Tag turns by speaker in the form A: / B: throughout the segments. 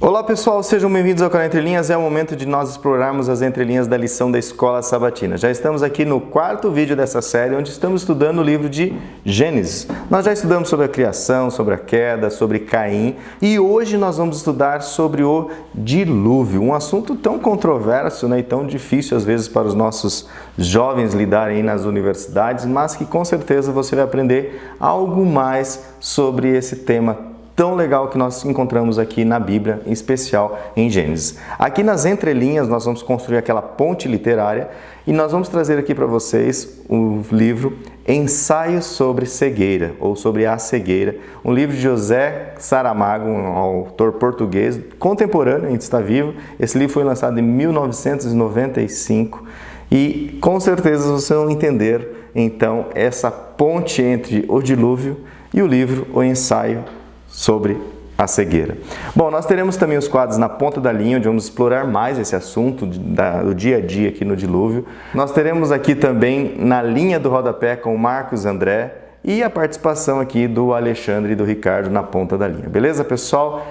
A: Olá pessoal, sejam bem-vindos ao canal Entre Linhas. É o momento de nós explorarmos as entrelinhas da lição da Escola Sabatina. Já estamos aqui no quarto vídeo dessa série, onde estamos estudando o livro de Gênesis. Nós já estudamos sobre a criação, sobre a queda, sobre Caim, e hoje nós vamos estudar sobre o dilúvio, um assunto tão controverso, né, e tão difícil às vezes para os nossos jovens lidarem nas universidades, mas que com certeza você vai aprender algo mais sobre esse tema tão legal que nós encontramos aqui na Bíblia, em especial em Gênesis. Aqui nas entrelinhas nós vamos construir aquela ponte literária e nós vamos trazer aqui para vocês o livro Ensaio sobre Cegueira, ou sobre a Cegueira, um livro de José Saramago, um autor português contemporâneo, ainda está vivo. Esse livro foi lançado em 1995 e com certeza vocês vão entender então essa ponte entre o dilúvio e o livro O Ensaio sobre a Cegueira. Bom, nós teremos também os quadros na ponta da linha, onde vamos explorar mais esse assunto do dia a dia aqui no dilúvio. Nós teremos aqui também na linha do rodapé com o Marcos André e a participação aqui do Alexandre e do Ricardo na ponta da linha. Beleza, pessoal?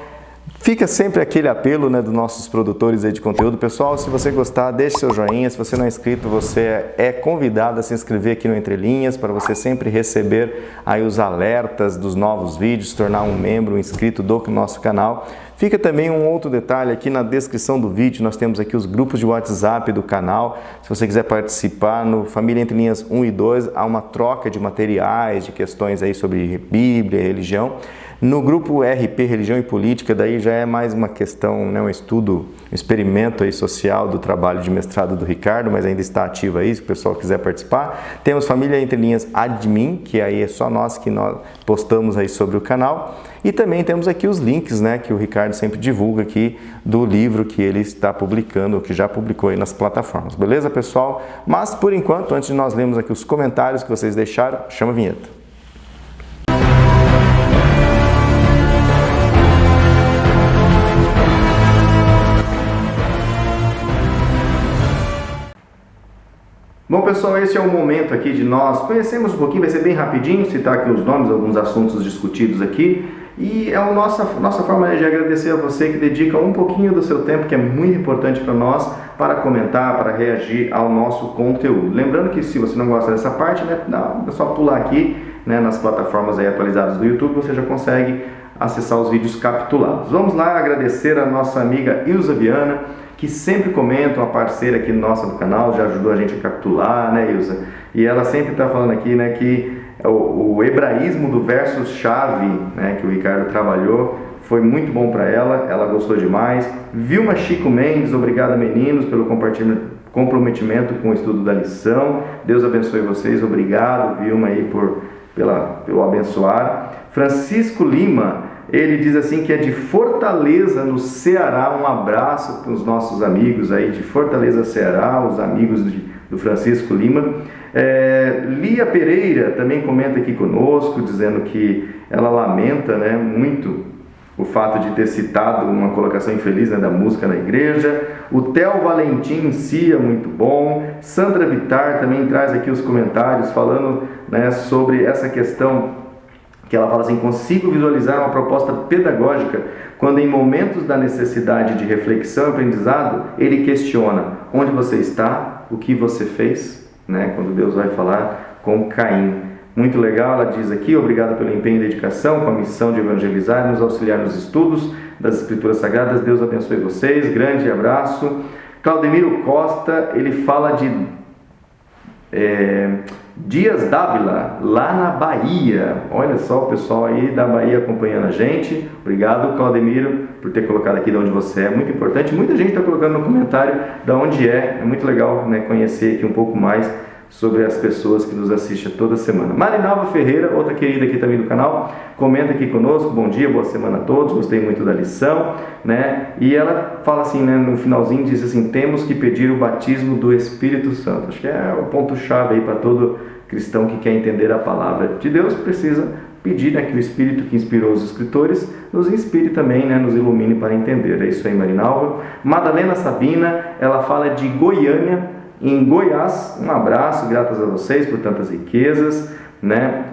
A: Fica sempre aquele apelo, né, dos nossos produtores aí de conteúdo. Pessoal, se você gostar, deixe seu joinha. Se você não é inscrito, você é convidado a se inscrever aqui no Entre Linhas para você sempre receber aí os alertas dos novos vídeos, se tornar um membro, um inscrito do nosso canal. Fica também um outro detalhe aqui na descrição do vídeo, nós temos aqui os grupos de WhatsApp do canal. Se você quiser participar no Família Entre Linhas 1 e 2, há uma troca de materiais, de questões aí sobre Bíblia e religião. No grupo RP, Religião e Política, daí já é mais uma questão, né, um estudo, um experimento aí social do trabalho de mestrado do Ricardo, mas ainda está ativo aí, se o pessoal quiser participar. Temos Família Entre Linhas Admin, que aí é só nós que nós postamos aí sobre o canal. E também temos aqui os links, né, que o Ricardo sempre divulga aqui do livro que ele está publicando, ou que já publicou aí nas plataformas. Beleza, pessoal? Mas, por enquanto, antes de nós lermos aqui os comentários que vocês deixaram, chama a vinheta. Bom, pessoal, esse é o momento aqui de nós conhecermos um pouquinho, vai ser bem rapidinho, citar aqui os nomes, alguns assuntos discutidos aqui. E é a nossa forma de agradecer a você que dedica um pouquinho do seu tempo, que é muito importante para nós, para comentar, para reagir ao nosso conteúdo. Lembrando que se você não gosta dessa parte, né, é só pular aqui, né, nas plataformas aí atualizadas do YouTube, você já consegue acessar os vídeos capitulados. Vamos lá agradecer a nossa amiga Ilza Viana, que sempre comenta, uma parceira aqui nossa do canal, já ajudou a gente a capitular, né, Ilza? E ela sempre está falando aqui, né, que o hebraísmo do verso-chave, né, que o Ricardo trabalhou, foi muito bom para ela gostou demais. Vilma Chico Mendes, obrigado meninos pelo comprometimento com o estudo da lição. Deus abençoe vocês, obrigado Vilma aí pelo abençoar. Francisco Lima, ele diz assim que é de Fortaleza, no Ceará. Um abraço para os nossos amigos aí de Fortaleza, Ceará, os amigos do Francisco Lima. Lia Pereira também comenta aqui conosco, dizendo que ela lamenta, né, muito o fato de ter citado uma colocação infeliz, né, da música na igreja. O Theo Valentim Cia, muito bom. Sandra Vittar também traz aqui os comentários falando, né, sobre essa questão que ela fala assim: consigo visualizar uma proposta pedagógica quando em momentos da necessidade de reflexão e aprendizado ele questiona onde você está, o que você fez, né, quando Deus vai falar com Caim. Muito legal, ela diz aqui: obrigado pelo empenho e dedicação com a missão de evangelizar e nos auxiliar nos estudos das Escrituras Sagradas. Deus abençoe vocês, grande abraço. Claudemiro Costa, ele fala de Dias Dávila, lá na Bahia. Olha só o pessoal aí da Bahia acompanhando a gente. Obrigado, Claudemiro, por ter colocado aqui de onde você é, muito importante. Muita gente está colocando no comentário de onde é muito legal, né, conhecer aqui um pouco mais sobre as pessoas que nos assistem toda semana. Marinalva Ferreira, outra querida aqui também do canal, comenta aqui conosco: bom dia, boa semana a todos, gostei muito da lição, né? E ela fala assim, né, no finalzinho, diz assim: temos que pedir o batismo do Espírito Santo. Acho que é o ponto-chave aí para todo cristão que quer entender a palavra de Deus, precisa pedir, né, que o Espírito que inspirou os escritores nos inspire também, né, nos ilumine para entender. É isso aí, Marinalva. Madalena Sabina, ela fala de Goiânia, em Goiás. Um abraço, gratas a vocês por tantas riquezas, né?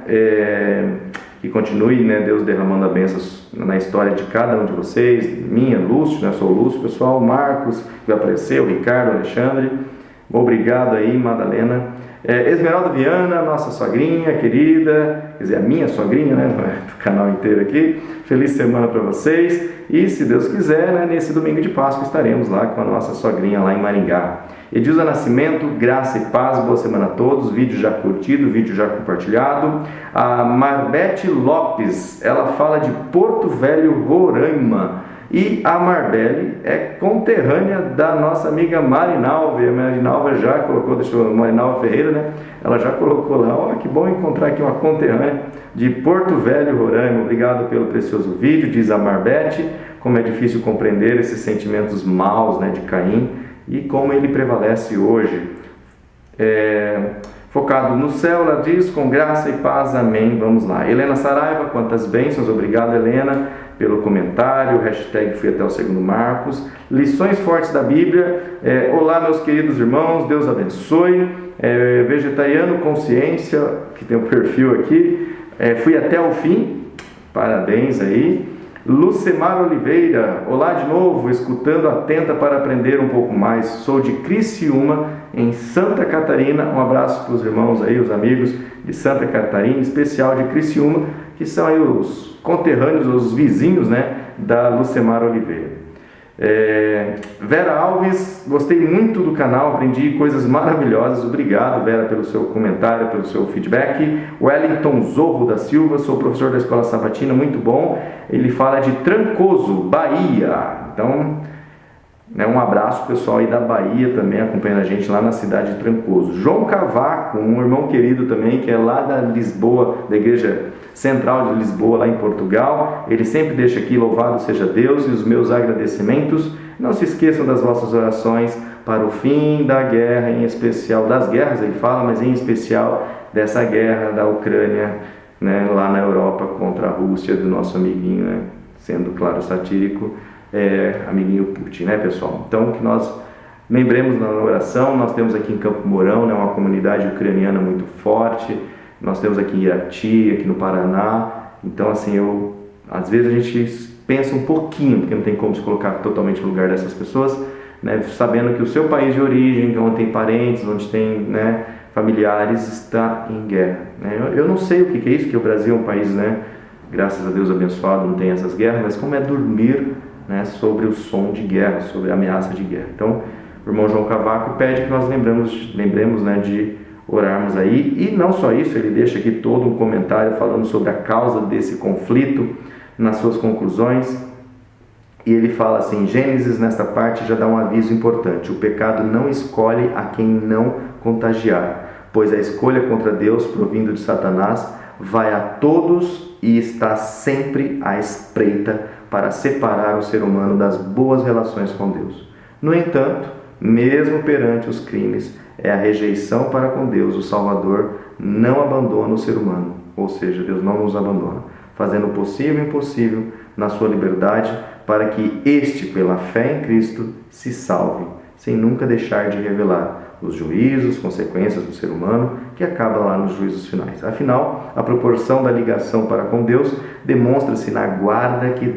A: Que continue, né, Deus derramando a bênção na história de cada um de vocês, minha, Lúcio, né? Sou o Lúcio, pessoal, Marcos, que vai aparecer, o Ricardo, o Alexandre. Obrigado aí, Madalena. Esmeralda Viana, nossa sogrinha querida, quer dizer, a minha sogrinha, né, do canal inteiro aqui. Feliz semana para vocês. E se Deus quiser, né, nesse domingo de Páscoa estaremos lá com a nossa sogrinha lá em Maringá. Edilza Nascimento, graça e paz, boa semana a todos. Vídeo já curtido, vídeo já compartilhado. A Marbete Lopes, ela fala de Porto Velho, Roraima. E a Marbelle é conterrânea da nossa amiga Marinalva. A Marinalva já colocou, Marinalva Ferreira, né? Ela já colocou lá, ó, que bom encontrar aqui uma conterrânea de Porto Velho, Roraima. Obrigado pelo precioso vídeo, diz a Marbete. Como é difícil compreender esses sentimentos maus, né, de Caim e como ele prevalece hoje. Focado no céu, ela diz, com graça e paz, amém. Vamos lá. Helena Saraiva, quantas bênçãos, obrigado, Helena, pelo comentário, hashtag fui até o segundo Marcos. Lições fortes da Bíblia. Olá, meus queridos irmãos, Deus abençoe. Vegetariano Consciência, que tem o perfil aqui, fui até o fim, parabéns aí. Lucemar Oliveira, olá de novo, escutando atenta para aprender um pouco mais. Sou de Criciúma, em Santa Catarina. Um abraço para os irmãos aí, os amigos de Santa Catarina, em especial de Criciúma, que são aí os conterrâneos, os vizinhos, né, da Lucemar Oliveira. Vera Alves, gostei muito do canal, aprendi coisas maravilhosas. Obrigado, Vera, pelo seu comentário, pelo seu feedback. Wellington Zorro da Silva, sou professor da Escola Sabatina, muito bom. Ele fala de Trancoso, Bahia. Então, um abraço pessoal aí da Bahia também, acompanhando a gente lá na cidade de Trancoso. João Cavaco, um irmão querido também, que é lá da Lisboa, da Igreja Central de Lisboa, lá em Portugal. Ele sempre deixa aqui, louvado seja Deus, e os meus agradecimentos. Não se esqueçam das vossas orações para o fim da guerra, em especial das guerras, ele fala, mas em especial dessa guerra da Ucrânia, né, lá na Europa contra a Rússia, do nosso amiguinho, né, sendo claro satírico, amiguinho Putin, né, pessoal? Então, que nós lembremos na oração. Nós temos aqui em Campo Mourão, né, uma comunidade ucraniana muito forte. Nós temos aqui em Irati, aqui no Paraná. Então, assim, às vezes a gente pensa um pouquinho, porque não tem como se colocar totalmente no lugar dessas pessoas, né, sabendo que o seu país de origem, onde tem parentes, onde tem, né, familiares, está em guerra, né? Eu não sei o que é isso, que o Brasil é um país, né, graças a Deus abençoado, não tem essas guerras, mas como é dormir, né, sobre o som de guerra, sobre a ameaça de guerra. Então, o irmão João Cavaco pede que nós lembremos, né, de orarmos aí. E não só isso, ele deixa aqui todo um comentário falando sobre a causa desse conflito nas suas conclusões. E ele fala assim, Gênesis nesta parte já dá um aviso importante: o pecado não escolhe a quem não contagiar, pois a escolha contra Deus, provindo de Satanás, vai a todos e está sempre à espreita para separar o ser humano das boas relações com Deus. No entanto, mesmo perante os crimes, é a rejeição para com Deus, o Salvador, não abandona o ser humano, ou seja, Deus não nos abandona, fazendo o possível e o impossível na sua liberdade, para que este, pela fé em Cristo, se salve, sem nunca deixar de revelar os juízos, consequências do ser humano, que acaba lá nos juízos finais. Afinal, a proporção da ligação para com Deus demonstra-se na guarda que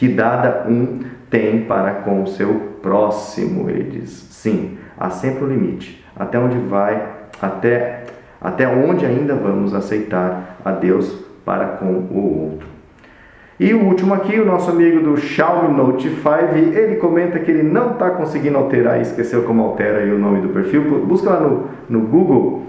A: dada um tem para com o seu próximo. Ele diz, sim, há sempre um limite, até onde ainda vamos aceitar a Deus para com o outro. E o último aqui, o nosso amigo do Xiaomi Note 5, ele comenta que ele não está conseguindo alterar, e esqueceu como altera aí o nome do perfil. Busca lá no Google,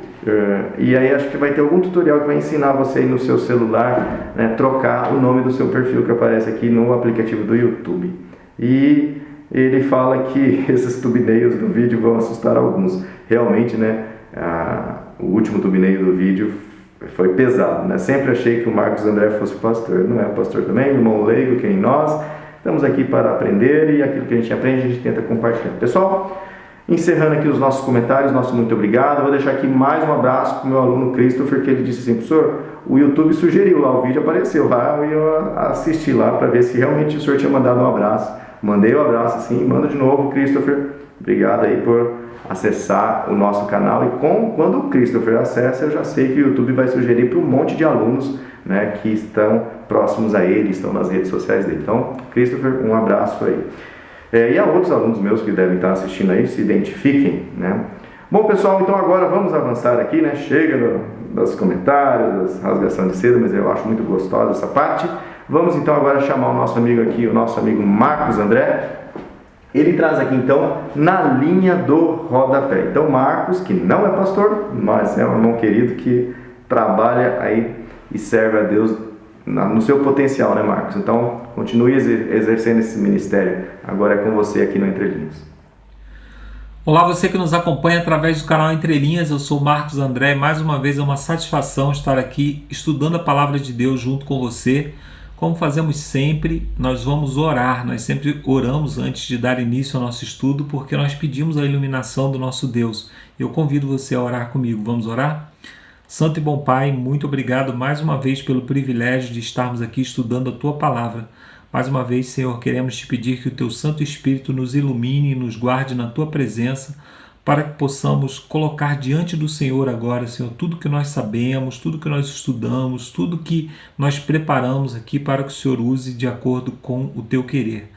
A: e aí acho que vai ter algum tutorial que vai ensinar você aí no seu celular, né, trocar o nome do seu perfil que aparece aqui no aplicativo do YouTube. E ele fala que esses thumbnails do vídeo vão assustar alguns. Realmente, né, o último thumbnail do vídeo foi pesado, né? Sempre achei que o Marcos André fosse pastor. Não é pastor também, irmão leigo, que nem nós. Estamos aqui para aprender, e aquilo que a gente aprende, a gente tenta compartilhar. Pessoal, encerrando aqui os nossos comentários, nosso muito obrigado. Vou deixar aqui mais um abraço para o meu aluno Christopher, que ele disse assim, professor, o YouTube sugeriu lá, o vídeo apareceu lá, e eu assisti lá para ver se realmente o senhor tinha mandado um abraço. Mandei o abraço, sim, manda de novo, Christopher. Obrigado aí por acessar o nosso canal. E quando o Christopher acessa, eu já sei que o YouTube vai sugerir para um monte de alunos, né, que estão próximos a ele, estão nas redes sociais dele. Então, Christopher, um abraço aí. E a outros alunos meus que devem estar assistindo aí, se identifiquem, né? Bom, pessoal, então agora vamos avançar aqui, né? Chega dos comentários, das rasgação de seda, mas eu acho muito gostosa essa parte. Vamos então agora chamar o nosso amigo aqui, o nosso amigo Marcos André. Ele traz aqui então na linha do rodapé. Então Marcos, que não é pastor, mas é um irmão querido que trabalha aí e serve a Deus no seu potencial, né, Marcos? Então continue exercendo esse ministério. Agora é com você aqui no Entre Linhas.
B: Olá, você que nos acompanha através do canal Entre Linhas, eu sou Marcos André. Mais uma vez é uma satisfação estar aqui estudando a Palavra de Deus junto com você. Como fazemos sempre, nós vamos orar. Nós sempre oramos antes de dar início ao nosso estudo, porque nós pedimos a iluminação do nosso Deus. Eu convido você a orar comigo. Vamos orar? Santo e bom Pai, muito obrigado mais uma vez pelo privilégio de estarmos aqui estudando a Tua Palavra. Mais uma vez, Senhor, queremos te pedir que o Teu Santo Espírito nos ilumine e nos guarde na Tua presença, para que possamos colocar diante do Senhor agora, Senhor, tudo que nós sabemos, tudo que nós estudamos, tudo que nós preparamos aqui para que o Senhor use de acordo com o Teu querer.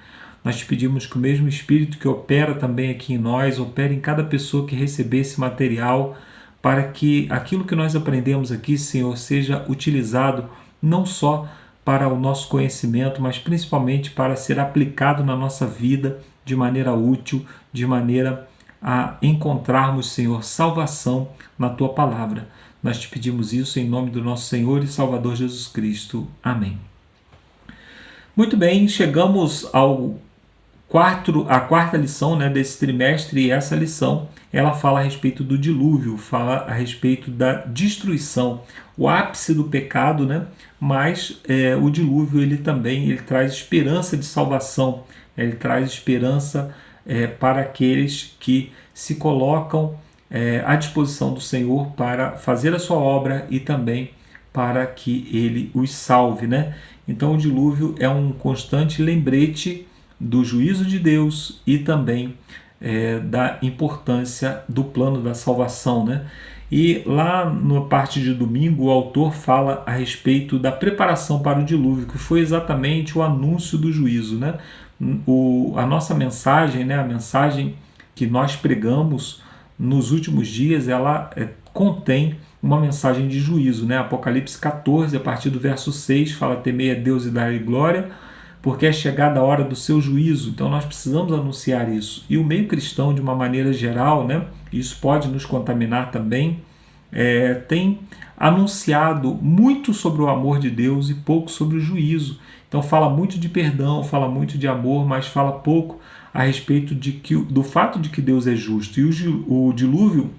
B: Nós te pedimos que o mesmo Espírito que opera também aqui em nós, opere em cada pessoa que receber esse material, para que aquilo que nós aprendemos aqui, Senhor, seja utilizado não só para o nosso conhecimento, mas principalmente para ser aplicado na nossa vida de maneira útil, de maneira a encontrarmos, Senhor, salvação na Tua Palavra. Nós te pedimos isso em nome do nosso Senhor e Salvador Jesus Cristo. Amém. Muito bem, chegamos à quarta lição, né, desse trimestre, e essa lição ela fala a respeito do dilúvio, fala a respeito da destruição, o ápice do pecado, né? Mas o dilúvio ele traz esperança de salvação, ele traz esperança para aqueles que se colocam à disposição do Senhor para fazer a sua obra e também para que Ele os salve, né? Então o dilúvio é um constante lembrete do juízo de Deus e também da importância do plano da salvação, né? E lá na parte de domingo o autor fala a respeito da preparação para o dilúvio, que foi exatamente o anúncio do juízo, né? A nossa mensagem, né, a mensagem que nós pregamos nos últimos dias, ela contém uma mensagem de juízo, né? Apocalipse 14, a partir do verso 6, fala: temei a Deus e dar-lhe glória, porque é chegada a hora do seu juízo. Então nós precisamos anunciar isso. E o meio cristão, de uma maneira geral, né, isso pode nos contaminar também, tem anunciado muito sobre o amor de Deus e pouco sobre o juízo. Então fala muito de perdão, fala muito de amor, mas fala pouco a respeito do fato de que Deus é justo. E o dilúvio,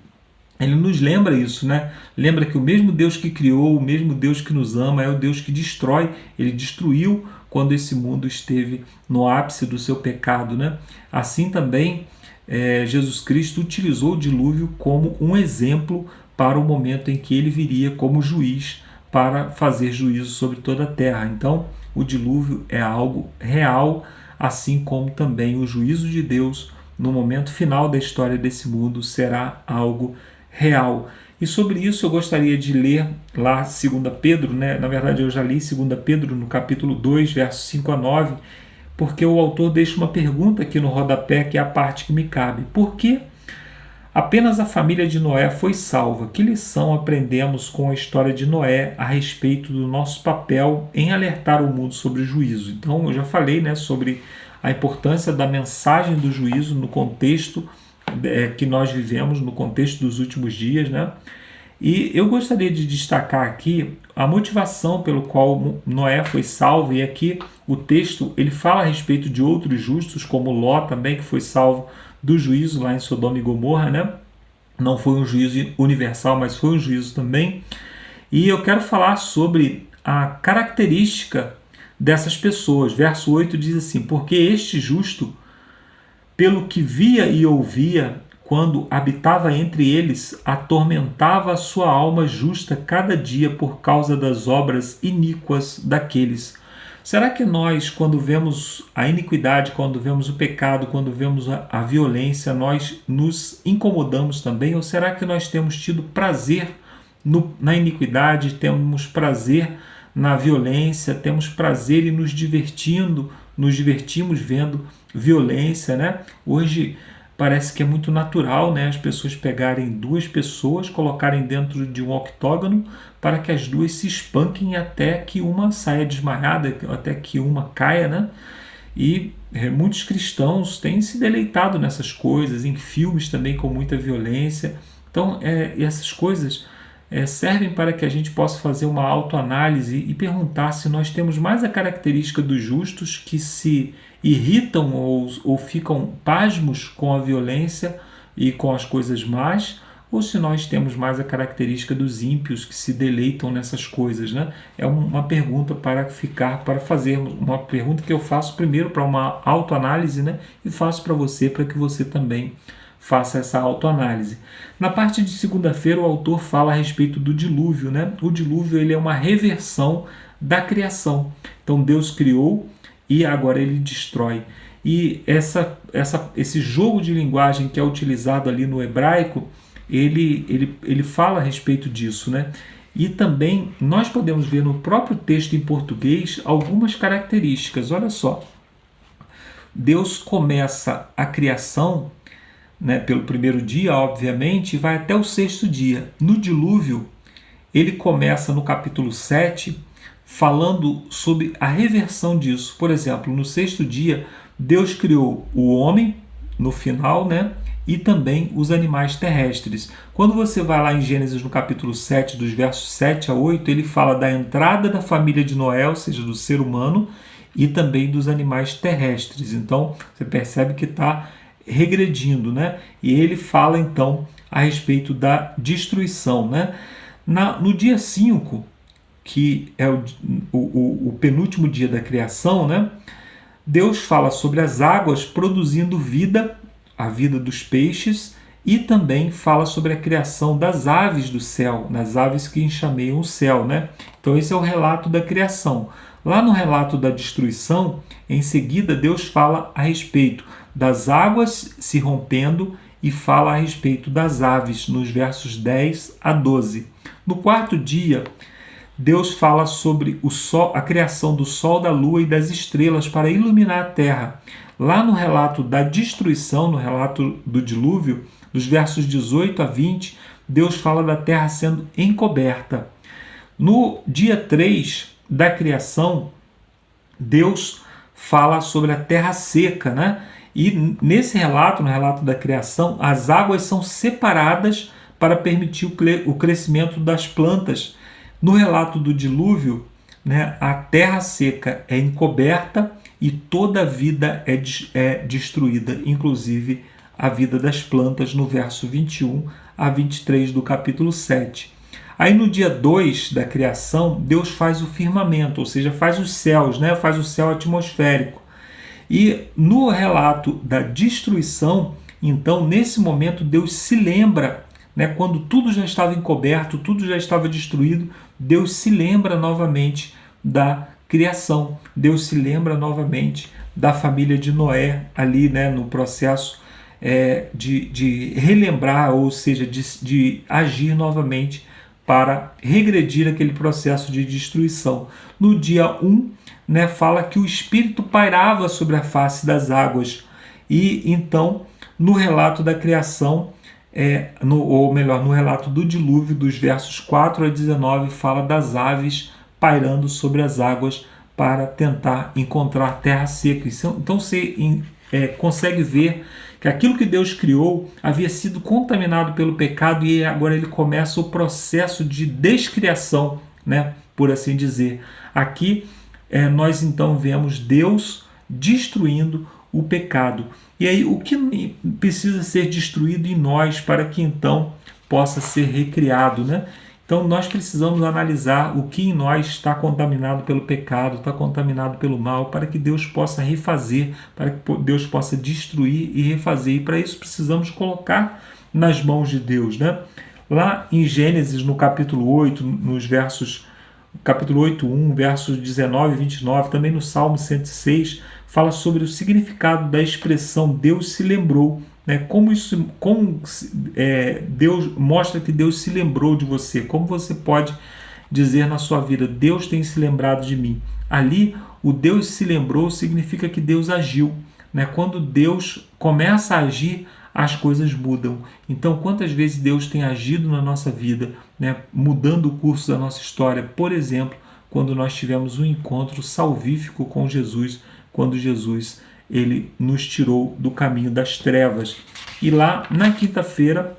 B: ele nos lembra isso, né? Lembra que o mesmo Deus que criou, o mesmo Deus que nos ama, é o Deus que destrói. Ele destruiu quando esse mundo esteve no ápice do seu pecado, né? Assim também, Jesus Cristo utilizou o dilúvio como um exemplo para o momento em que ele viria como juiz para fazer juízo sobre toda a terra. Então, o dilúvio é algo real, assim como também o juízo de Deus no momento final da história desse mundo será algo real. E sobre isso eu gostaria de ler lá 2 Pedro, né? Na verdade eu já li 2 Pedro no capítulo 2, versos 5 a 9, porque o autor deixa uma pergunta aqui no rodapé, que é a parte que me cabe. Por que apenas a família de Noé foi salva? Que lição aprendemos com a história de Noé a respeito do nosso papel em alertar o mundo sobre o juízo? Então eu já falei, né, sobre a importância da mensagem do juízo no contexto que nós vivemos, no contexto dos últimos dias, né? E eu gostaria de destacar aqui a motivação pelo qual Noé foi salvo, e aqui o texto ele fala a respeito de outros justos, como Ló também, que foi salvo do juízo lá em Sodoma e Gomorra, né? Não foi um juízo universal, mas foi um juízo também. E eu quero falar sobre a característica dessas pessoas. Verso 8 diz assim: porque este justo, pelo que via e ouvia, quando habitava entre eles, atormentava a sua alma justa cada dia por causa das obras iníquas daqueles. Será que nós, quando vemos a iniquidade, quando vemos o pecado, quando vemos a violência, nós nos incomodamos também? Ou será que nós temos tido prazer na iniquidade, temos prazer na violência, temos prazer em nos divertimos vendo violência, né? Hoje parece que é muito natural, né, as pessoas pegarem duas pessoas, colocarem dentro de um octógono para que as duas se espanquem até que uma saia desmaiada, até que uma caia, né? E muitos cristãos têm se deleitado nessas coisas, em filmes também com muita violência. Então, essas coisas servem para que a gente possa fazer uma autoanálise e perguntar se nós temos mais a característica dos justos, que se irritam ou ficam pasmos com a violência e com as coisas más, ou se nós temos mais a característica dos ímpios, que se deleitam nessas coisas, né? É uma pergunta para fazermos, uma pergunta que eu faço primeiro para uma autoanálise, né? E faço para que você também faça essa autoanálise. Na parte de segunda-feira, o autor fala a respeito do dilúvio, né? O dilúvio, ele é uma reversão da criação. Então Deus criou e agora ele destrói. E esse jogo de linguagem que é utilizado ali no hebraico, ele fala a respeito disso, né? E também nós podemos ver no próprio texto em português algumas características. Olha só, Deus começa a criação, né, pelo primeiro dia, obviamente, e vai até o sexto dia. No dilúvio, ele começa no capítulo 7, falando sobre a reversão disso. Por exemplo, no sexto dia, Deus criou o homem, no final, né, e também os animais terrestres. Quando você vai lá em Gênesis, no capítulo 7, dos versos 7 a 8, ele fala da entrada da família de Noé, ou seja, do ser humano, e também dos animais terrestres. Então, você percebe que está regredindo, né? E ele fala então a respeito da destruição, né? No dia 5, que é o penúltimo dia da criação, né? Deus fala sobre as águas produzindo vida, a vida dos peixes, e também fala sobre a criação das aves do céu, nas aves que enxameiam o céu, né? Então esse é o relato da criação. Lá no relato da destruição, em seguida Deus fala a respeito das águas se rompendo e fala a respeito das aves, nos versos 10 a 12. No quarto dia, Deus fala sobre o sol, a criação do sol, da lua e das estrelas para iluminar a terra. Lá no relato da destruição, no relato do dilúvio, dos versos 18 a 20, Deus fala da terra sendo encoberta. No dia 3 da criação, Deus fala sobre a terra seca, né? E nesse relato, no relato da criação, as águas são separadas para permitir o crescimento das plantas. No relato do dilúvio, né, a terra seca é encoberta e toda a vida é destruída, inclusive a vida das plantas, no verso 21 a 23 do capítulo 7. Aí no dia 2 da criação, Deus faz o firmamento, ou seja, faz os céus, né, faz o céu atmosférico. E no relato da destruição, então, nesse momento, Deus se lembra, né, quando tudo já estava encoberto, tudo já estava destruído, Deus se lembra novamente da criação. Deus se lembra novamente da família de Noé, ali, né, no processo de relembrar, ou seja, de agir novamente para regredir aquele processo de destruição. No dia 1, né, fala que o Espírito pairava sobre a face das águas. E então, no relato da criação, no relato do dilúvio, dos versos 4 a 19, fala das aves pairando sobre as águas para tentar encontrar terra seca. Então você consegue ver que aquilo que Deus criou havia sido contaminado pelo pecado e agora ele começa o processo de descriação, né, por assim dizer. Aqui nós então vemos Deus destruindo o pecado. E aí o que precisa ser destruído em nós para que então possa ser recriado, né? Então nós precisamos analisar o que em nós está contaminado pelo pecado, está contaminado pelo mal, para que Deus possa refazer, para que Deus possa destruir e refazer. E para isso precisamos colocar nas mãos de Deus, né? Lá em Gênesis, no capítulo 8, capítulo 8, 1, versos 19 e 29, também no Salmo 106, fala sobre o significado da expressão Deus se lembrou, né? Deus mostra que Deus se lembrou de você, como você pode dizer na sua vida: Deus tem se lembrado de mim. Ali, o Deus se lembrou significa que Deus agiu, né? Quando Deus começa a agir, as coisas mudam. Então, quantas vezes Deus tem agido na nossa vida, né? Mudando o curso da nossa história? Por exemplo, quando nós tivemos um encontro salvífico com Jesus, quando Jesus ele nos tirou do caminho das trevas. E lá na quinta-feira,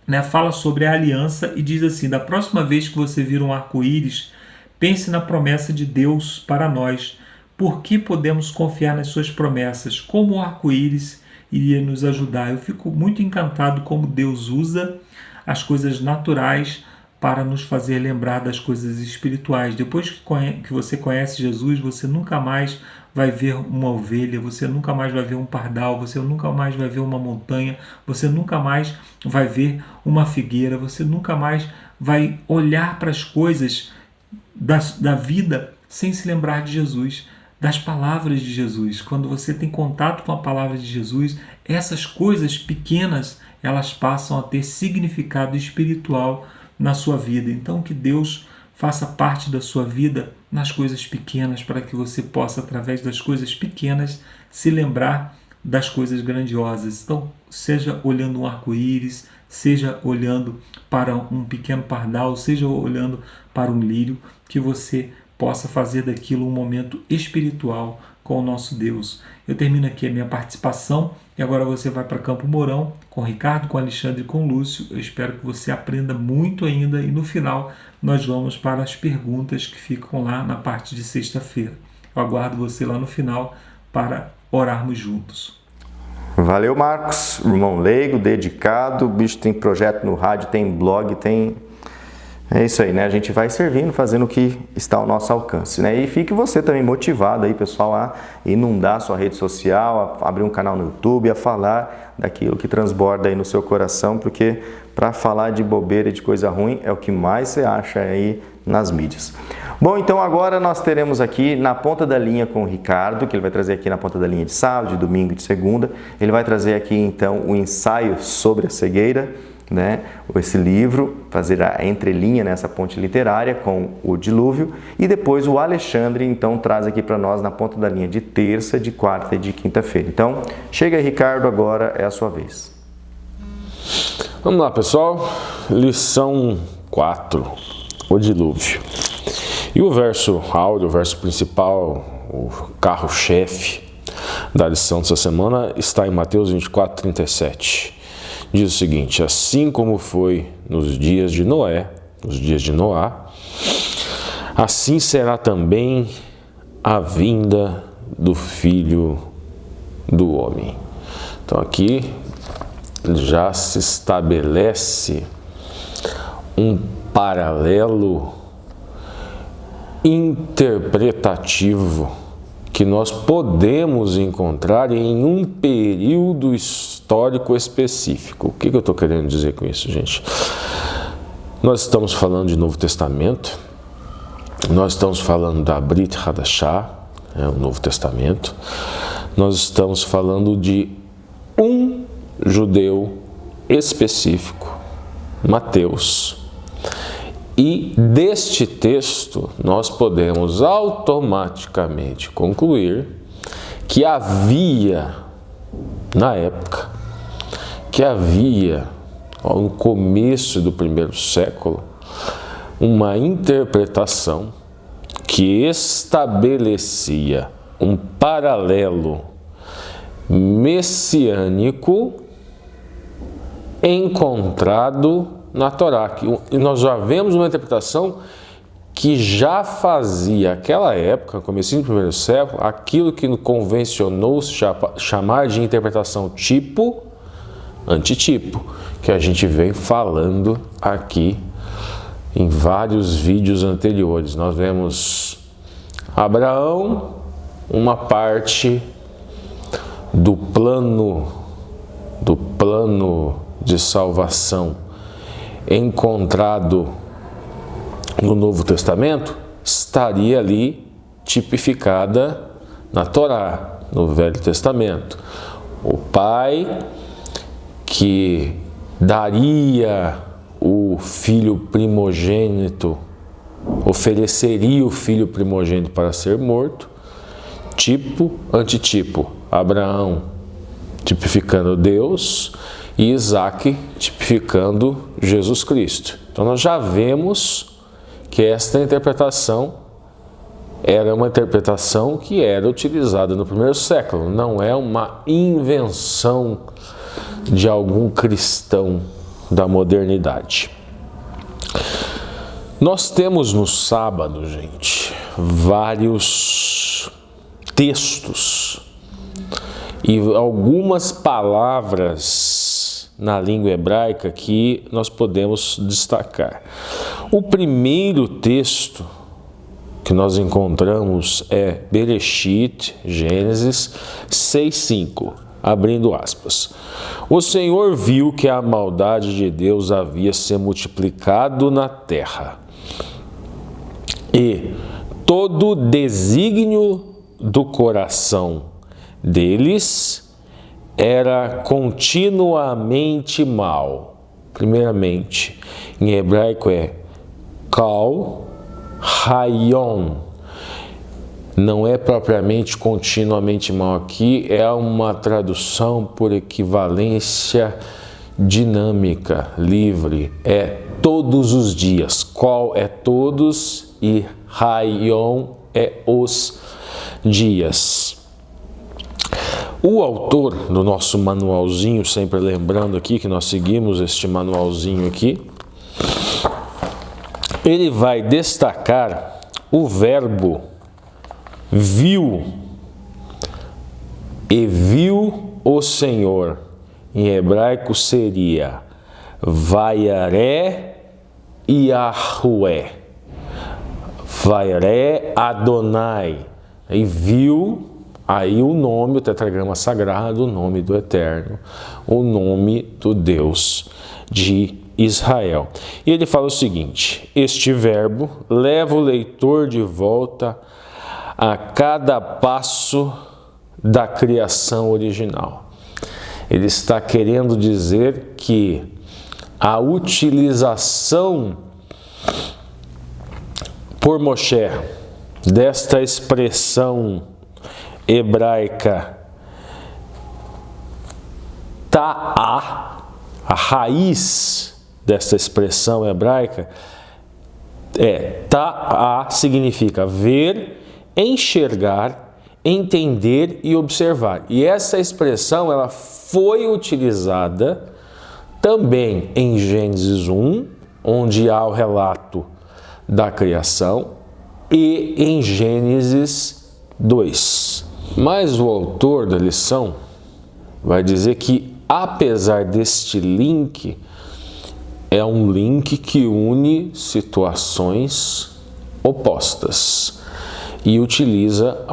B: né, fala sobre a aliança e diz assim: da próxima vez que você vir um arco-íris, pense na promessa de Deus para nós. Por que podemos confiar nas suas promessas? Como o arco-íris iria nos ajudar? Eu fico muito encantado como Deus usa as coisas naturais para nos fazer lembrar das coisas espirituais. Depois que você conhece Jesus, você nunca mais vai ver uma ovelha, você nunca mais vai ver um pardal, você nunca mais vai ver uma montanha, você nunca mais vai ver uma figueira, você nunca mais vai olhar para as coisas da vida sem se lembrar de Jesus, das palavras de Jesus. Quando você tem contato com a palavra de Jesus, essas coisas pequenas, elas passam a ter significado espiritual na sua vida. Então, que Deus faça parte da sua vida nas coisas pequenas, para que você possa, através das coisas pequenas, se lembrar das coisas grandiosas. Então, seja olhando um arco-íris, seja olhando para um pequeno pardal, seja olhando para um lírio, que você possa fazer daquilo um momento espiritual com o nosso Deus. Eu termino aqui a minha participação e agora você vai para Campo Mourão com o Ricardo, com o Alexandre e com o Lúcio. Eu espero que você aprenda muito ainda e no final nós vamos para as perguntas que ficam lá na parte de sexta-feira. Eu aguardo você lá no final para orarmos juntos.
A: Valeu, Marcos, irmão leigo, dedicado, o bicho tem projeto no rádio, tem blog, tem... É isso aí, né? A gente vai servindo, fazendo o que está ao nosso alcance, né? E fique você também motivado aí, pessoal, a inundar a sua rede social, a abrir um canal no YouTube, a falar daquilo que transborda aí no seu coração, porque para falar de bobeira e de coisa ruim é o que mais você acha aí nas mídias. Bom, então agora nós teremos aqui na ponta da linha com o Ricardo, que ele vai trazer aqui na ponta da linha de sábado, de domingo e de segunda. Ele vai trazer aqui então o ensaio sobre a cegueira, né? Esse livro, fazer a entrelinha nessa ponte literária com o dilúvio, e depois o Alexandre então traz aqui para nós na ponta da linha de terça, de quarta e de quinta-feira. Então, chega aí, Ricardo, agora é a sua vez.
C: Vamos lá, pessoal, lição 4, o dilúvio. E o verso áudio, o verso principal, o carro-chefe da lição dessa semana está em Mateus 24, 37. Diz o seguinte: assim como foi nos dias de Noé, nos dias de Noá, assim será também a vinda do Filho do Homem. Então aqui já se estabelece um paralelo interpretativo que nós podemos encontrar em um período histórico específico. O que eu estou querendo dizer com isso, gente? Nós estamos falando de Novo Testamento, nós estamos falando da Brit Hadashah, o Novo Testamento, nós estamos falando de um judeu específico, Mateus. E deste texto nós podemos automaticamente concluir que havia, na época, no começo do primeiro século, uma interpretação que estabelecia um paralelo messiânico encontrado na Torá. E nós já vemos uma interpretação que já fazia, naquela época, comecinho do primeiro século, aquilo que convencionou-se chamar de interpretação tipo, antitipo, que a gente vem falando aqui em vários vídeos anteriores. Nós vemos Abraão, uma parte do plano de salvação encontrado no Novo Testamento, estaria ali tipificada na Torá, no Velho Testamento. O pai que daria o filho primogênito ofereceria o filho primogênito para ser morto, tipo, antitipo, Abraão tipificando Deus e Isaac tipificando Jesus Cristo. Então nós já vemos que esta interpretação era uma interpretação que era utilizada no primeiro século, não é uma invenção de algum cristão da modernidade. Nós temos no sábado, gente, vários textos e algumas palavras na língua hebraica que nós podemos destacar. O primeiro texto que nós encontramos é Bereshit, Gênesis 6:5, abrindo aspas. O Senhor viu que a maldade de Deus havia se multiplicado na terra, e todo desígnio do coração deles era continuamente mal. Primeiramente, em hebraico é kal hayon. Não é propriamente continuamente mal aqui, é uma tradução por equivalência dinâmica, livre. É todos os dias. Kal é todos e hayon é os dias. O autor do nosso manualzinho, sempre lembrando aqui que nós seguimos este manualzinho aqui, ele vai destacar o verbo viu, e viu o Senhor. Em hebraico seria Vayaré Yahué, Vayaré Adonai, e viu. Aí o nome, o tetragrama sagrado, o nome do Eterno, o nome do Deus de Israel. E ele fala o seguinte: este verbo leva o leitor de volta a cada passo da criação original. Ele está querendo dizer que a utilização por Moshe desta expressão hebraica ta'á, a raiz dessa expressão hebraica é ta'á, significa ver, enxergar, entender e observar. E essa expressão ela foi utilizada também em Gênesis 1, onde há o relato da criação, e em Gênesis 2. Mas o autor da lição vai dizer que, apesar deste link, é um link que une situações opostas e utiliza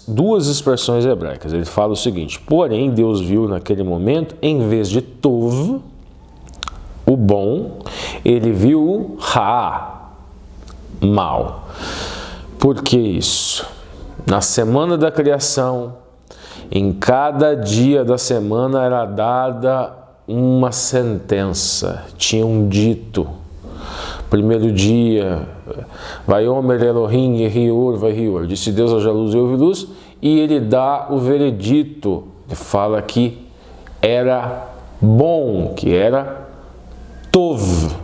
C: duas expressões hebraicas. Ele fala o seguinte: porém, Deus viu naquele momento, em vez de tov, o bom, ele viu o ra, mal. Por que isso? Na semana da criação, em cada dia da semana era dada uma sentença, tinha um dito. Primeiro dia, Vaiomer Elohim Yehior Vahior, disse Deus haja luz e houve luz, e ele dá o veredito, ele fala que era bom, que era tov.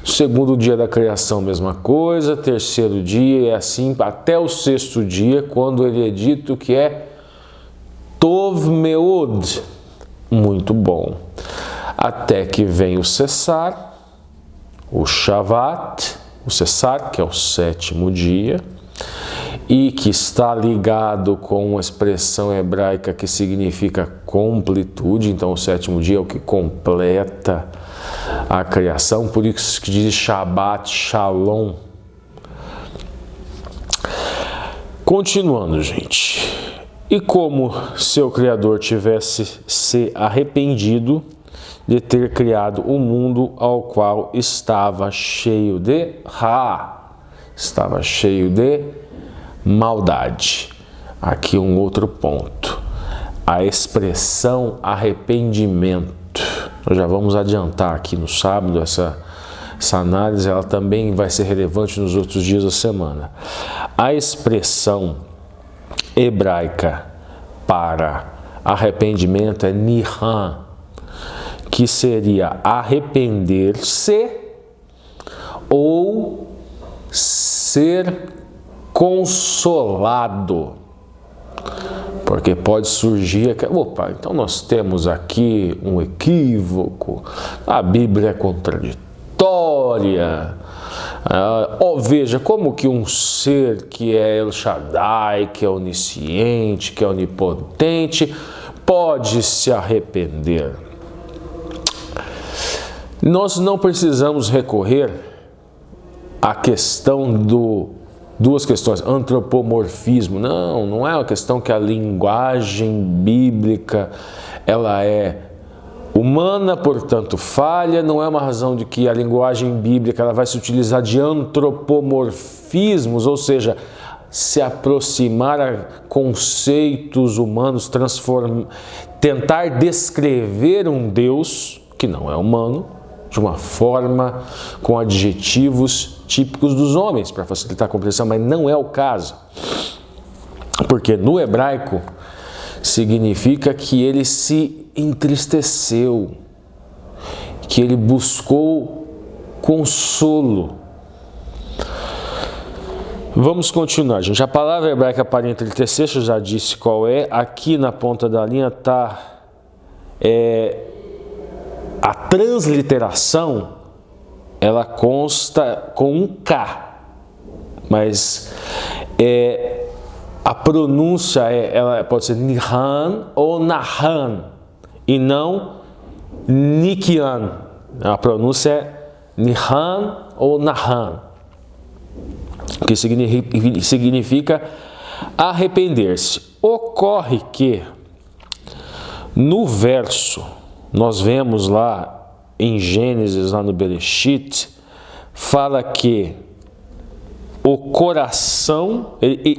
C: Segundo dia da criação, mesma coisa. Terceiro dia, é assim até o sexto dia, quando ele é dito que é Tov Meod, muito bom. Até que vem o cessar, o Shavat, o cessar, que é o sétimo dia, e que está ligado com uma expressão hebraica que significa completude. Então, o sétimo dia é o que completa a criação, por isso que diz Shabbat Shalom. Continuando, gente. E como seu Criador tivesse se arrependido de ter criado um mundo ao qual estava cheio de estava cheio de maldade. Aqui um outro ponto. A expressão arrependimento. Nós já vamos adiantar aqui no sábado essa essa análise ela também vai ser relevante nos outros dias da semana. A expressão hebraica para arrependimento é nihan, que seria arrepender-se ou ser consolado. Porque pode surgir, opa, então nós temos aqui um equívoco, a Bíblia é contraditória. Veja, como que um ser que é El Shaddai, que é onisciente, que é onipotente, pode se arrepender? Nós não precisamos recorrer à questão duas questões, antropomorfismo. Não é uma questão que a linguagem bíblica ela é humana, portanto falha. Não é uma razão de que a linguagem bíblica ela vai se utilizar de antropomorfismos, ou seja, se aproximar a conceitos humanos, tentar descrever um Deus que não é humano, de uma forma com adjetivos típicos dos homens, para facilitar a compreensão, mas não é o caso. Porque no hebraico significa que ele se entristeceu, que ele buscou consolo. Vamos continuar, gente. A palavra hebraica para entristecer, eu já disse qual é. Aqui na ponta da linha está a transliteração, ela consta com um K, mas a pronúncia ela pode ser Nihan ou Nahan, e não Nikian. A pronúncia é Nihan ou Nahan, que significa arrepender-se. Ocorre que no verso, nós vemos lá em Gênesis, lá no Bereshit, fala que o coração,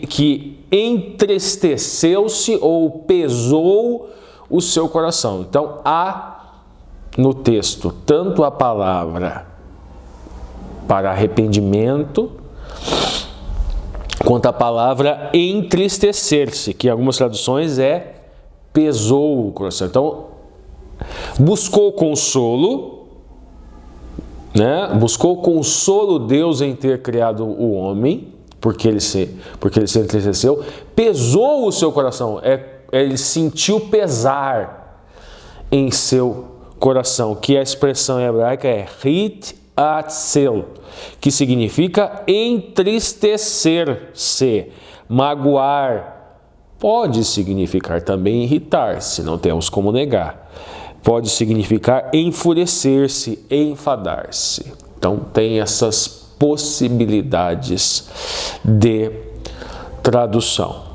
C: que entristeceu-se ou pesou o seu coração. Então, há no texto tanto a palavra para arrependimento, quanto a palavra entristecer-se, que em algumas traduções pesou o coração. Então, buscou consolo, né? Buscou consolo Deus em ter criado o homem, porque ele se entristeceu, pesou o seu coração, ele sentiu pesar em seu coração, que a expressão hebraica é hit atzel, que significa entristecer-se, magoar. Pode significar também irritar-se, não temos como negar. Pode significar enfurecer-se, enfadar-se. Então tem essas possibilidades de tradução.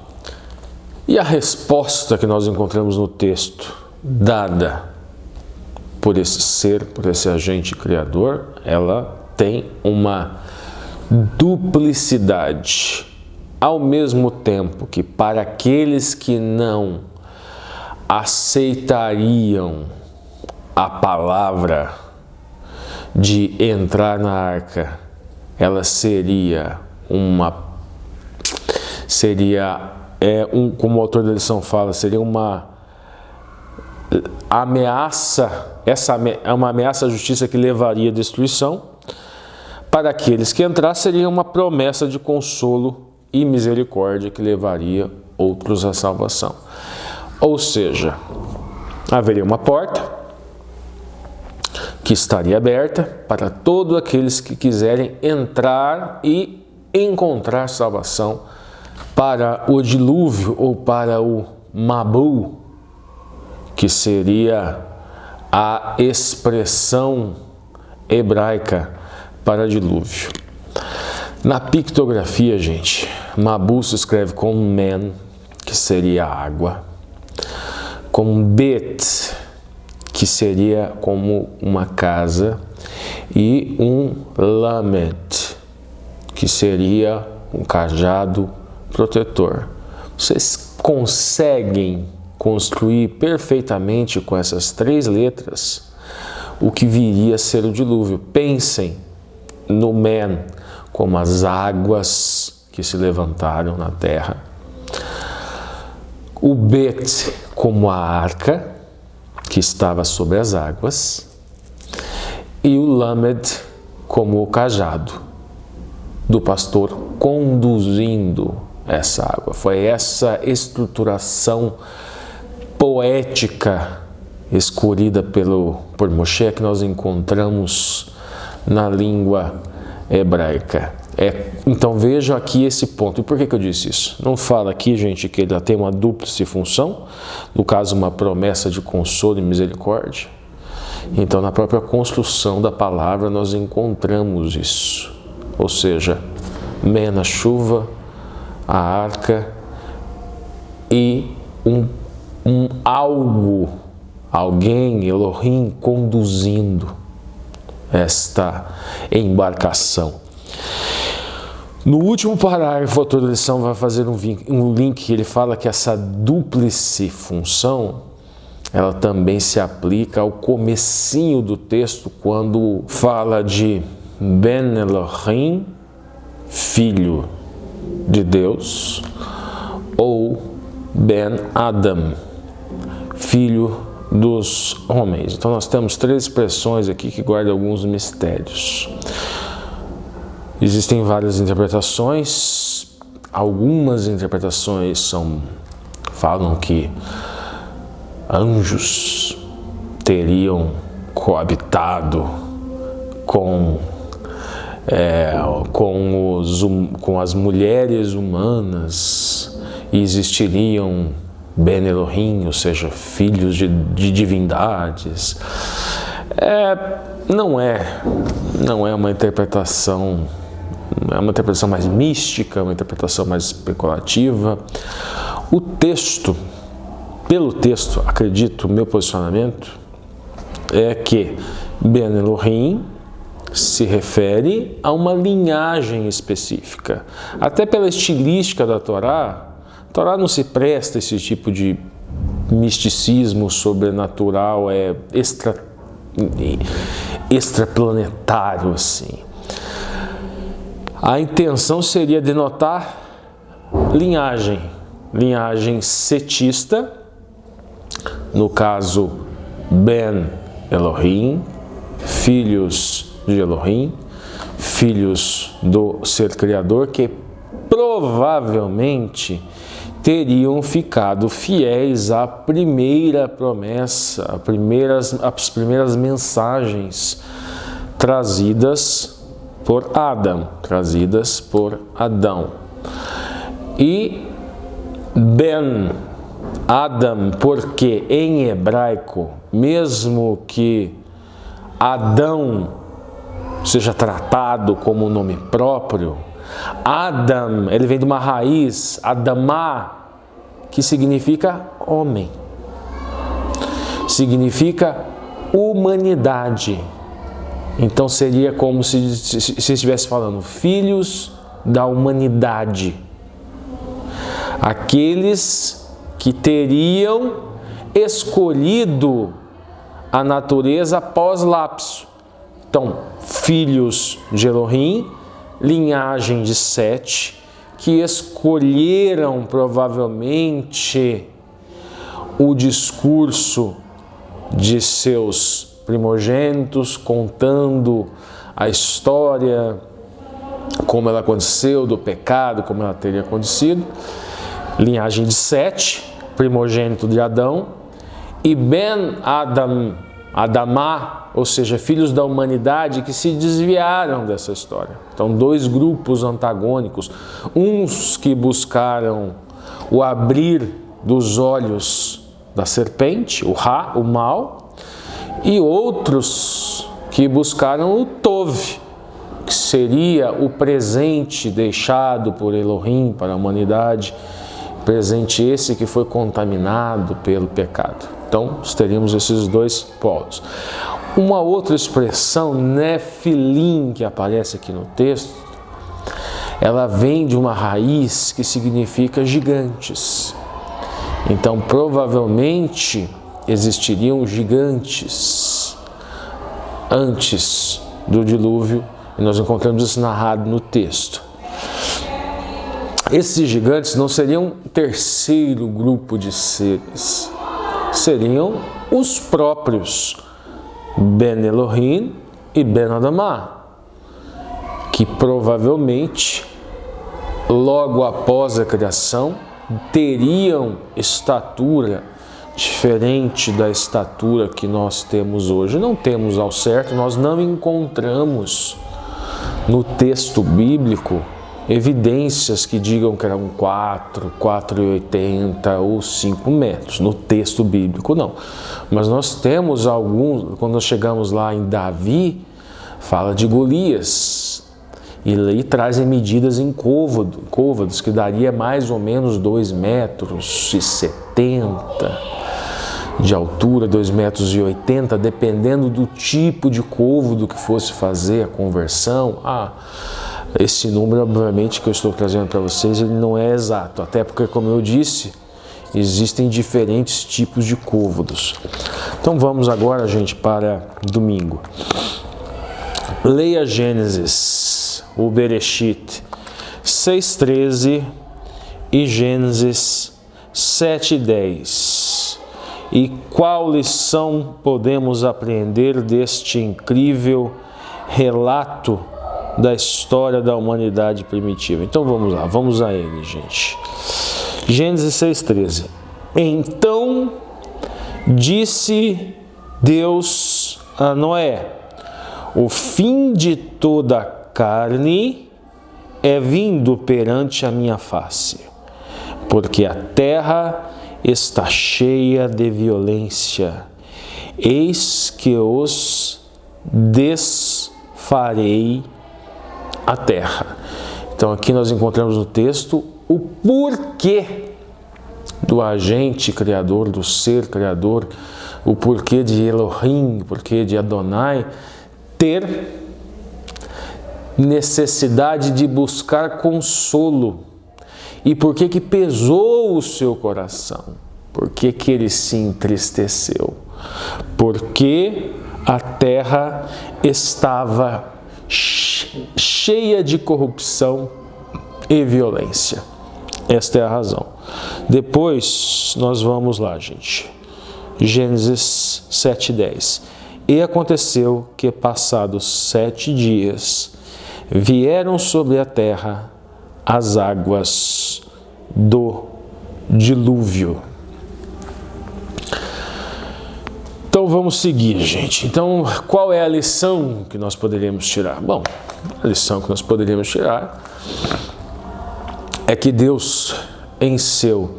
C: E a resposta que nós encontramos no texto, dada por esse ser, por esse agente criador, ela tem uma duplicidade. Ao mesmo tempo que para aqueles que não aceitariam a palavra de entrar na arca, ela seria como o autor da lição fala, seria uma ameaça, é uma ameaça à justiça que levaria à destruição. Para aqueles que entrassem, seria uma promessa de consolo e misericórdia que levaria outros à salvação. Ou seja, haveria uma porta que estaria aberta para todos aqueles que quiserem entrar e encontrar salvação para o dilúvio ou para o Mabu, que seria a expressão hebraica para dilúvio. Na pictografia, gente, Mabu se escreve com men, que seria água, com bet, que seria como uma casa, e um lamet, que seria um cajado protetor. Vocês conseguem construir perfeitamente com essas três letras o que viria a ser o dilúvio. Pensem no Men como as águas que se levantaram na terra, o Bet como a arca que estava sobre as águas, e o Lamed como o cajado do pastor conduzindo essa água. Foi essa estruturação poética escolhida por Moshe que nós encontramos na língua hebraica. Então veja aqui esse ponto. E por que eu disse isso? Não fala aqui, gente, que ele tem uma dúplice função, no caso uma promessa de consolo e misericórdia. Então na própria construção da palavra nós encontramos isso. Ou seja, Men, a chuva, a arca e alguém, Elohim, conduzindo esta embarcação. No último parágrafo, a autor da lição vai fazer um link que ele fala que essa dúplice função, ela também se aplica ao comecinho do texto, quando fala de Ben Elohim, filho de Deus, ou Ben Adam, filho dos homens. Então nós temos três expressões aqui que guardam alguns mistérios. Existem várias interpretações. Algumas interpretações falam que anjos teriam coabitado com as mulheres humanas e existiriam Ben Elohim, ou seja, filhos de divindades. Não é uma interpretação, é uma interpretação mais mística, uma interpretação mais especulativa. Pelo texto, acredito, meu posicionamento é que Ben Elohim se refere a uma linhagem específica. Até pela estilística da Torá, a Torá não se presta a esse tipo de misticismo sobrenatural, extraplanetário, assim. A intenção seria denotar linhagem setista, no caso Ben Elohim, filhos de Elohim, filhos do ser criador, que provavelmente teriam ficado fiéis à primeira promessa, às primeiras mensagens trazidas por Adão. E Ben Adam, porque em hebraico, mesmo que Adão seja tratado como um nome próprio, Adam, ele vem de uma raiz, Adamá, que significa homem, significa humanidade. Então seria como se estivesse falando filhos da humanidade, aqueles que teriam escolhido a natureza pós-lapso. Então, filhos de Elohim, linhagem de Sete, que escolheram provavelmente o discurso de seus primogênitos, contando a história, como ela aconteceu, do pecado, como ela teria acontecido. Linhagem de Sete, primogênito de Adão, e Ben Adamá, ou seja, filhos da humanidade que se desviaram dessa história. Então, dois grupos antagônicos, uns que buscaram o abrir dos olhos da serpente, o mal, e outros que buscaram o Tov, que seria o presente deixado por Elohim para a humanidade, presente esse que foi contaminado pelo pecado. Então, teríamos esses dois polos. Uma outra expressão, Nefilim, que aparece aqui no texto, ela vem de uma raiz que significa gigantes. Então, provavelmente, existiriam gigantes antes do dilúvio E nós encontramos isso narrado no texto. Esses gigantes não seriam um terceiro grupo de seres, seriam os próprios Ben Elohim e Ben Adamá, que provavelmente, logo após a criação, teriam estatura diferente da estatura que nós temos hoje. Não temos ao certo, nós não encontramos no texto bíblico evidências que digam que eram 4,80 ou 5 metros. No texto bíblico, não. Mas nós temos alguns, quando nós chegamos lá em Davi, fala de Golias. E aí trazem medidas em côvados, que daria mais ou menos 2,70 metros de altura, 2,80 metros, dependendo do tipo de côvado que fosse fazer a conversão. Esse número, obviamente, que eu estou trazendo para vocês, ele não é exato, até porque, como eu disse, existem diferentes tipos de côvados. Então vamos agora, gente, para domingo. Leia Gênesis, o Bereshit 6,13 e Gênesis 7,10. E qual lição podemos aprender deste incrível relato da história da humanidade primitiva? Então vamos lá, vamos a ele, gente. Gênesis 6,13. Então disse Deus a Noé: o fim de toda a carne é vindo perante a minha face, porque a terra está cheia de violência. Eis que os desfarei a terra. Então aqui nós encontramos no texto o porquê do agente criador, do ser criador, o porquê de Elohim, o porquê de Adonai ter necessidade de buscar consolo. E por que que pesou o seu coração? Por que que ele se entristeceu? Porque a terra estava cheia de corrupção e violência. Esta é a razão. Depois nós vamos lá, gente. Gênesis 7,10. E aconteceu que, passados 7 dias, vieram sobre a terra as águas do dilúvio. Então vamos seguir, gente. Então, qual é a lição que nós poderíamos tirar? Bom, a lição que nós poderíamos tirar é que Deus, em seu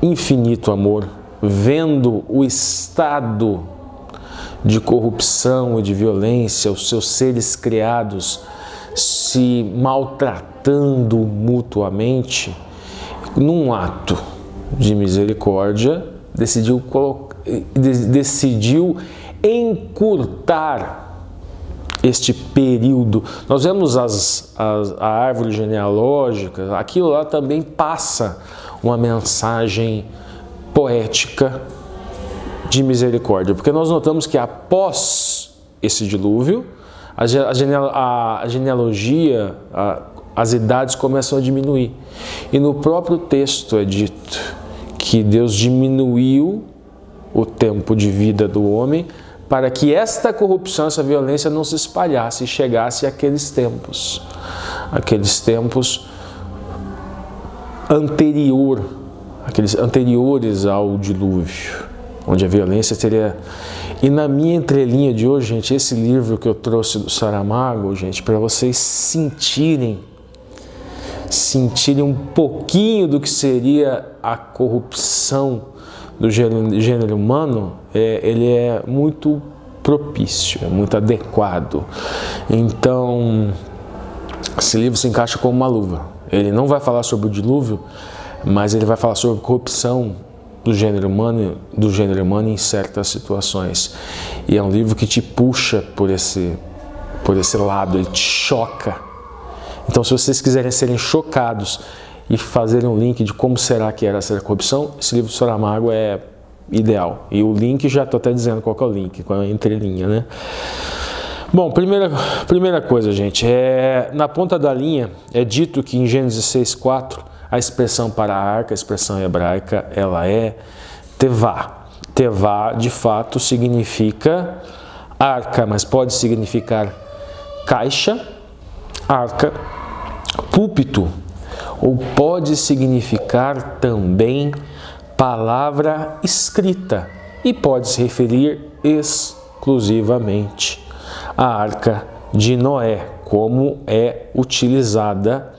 C: infinito amor, vendo o estado de corrupção e de violência, os seus seres criados se maltratando mutuamente, num ato de misericórdia, decidiu encurtar este período. Nós vemos a árvore genealógica, aquilo lá também passa uma mensagem poética de misericórdia, porque nós notamos que após esse dilúvio, a genealogia, as idades começam a diminuir. E no próprio texto é dito que Deus diminuiu o tempo de vida do homem para que esta corrupção, essa violência não se espalhasse e chegasse àqueles tempos anteriores ao dilúvio, onde a violência teria... E na minha entrelinha de hoje, gente, esse livro que eu trouxe do Saramago, gente, para vocês sentirem um pouquinho do que seria a corrupção do gênero humano, ele é muito propício, é muito adequado. Então, esse livro se encaixa como uma luva. Ele não vai falar sobre o dilúvio, mas ele vai falar sobre corrupção do gênero humano em certas situações. E é um livro que te puxa por esse lado, ele te choca. Então, se vocês quiserem serem chocados e fazerem um link de como será que era essa corrupção, esse livro do Saramago é ideal. E o link, já estou até dizendo qual que é o link, qual é a entrelinha, né? Bom, primeira coisa, gente, na ponta da linha é dito que em Gênesis 6:4 a expressão para a arca, a expressão hebraica, ela é tevá. Tevá, de fato, significa arca, mas pode significar caixa, arca, púlpito, ou pode significar também palavra escrita e pode se referir exclusivamente à arca de Noé, como é utilizada,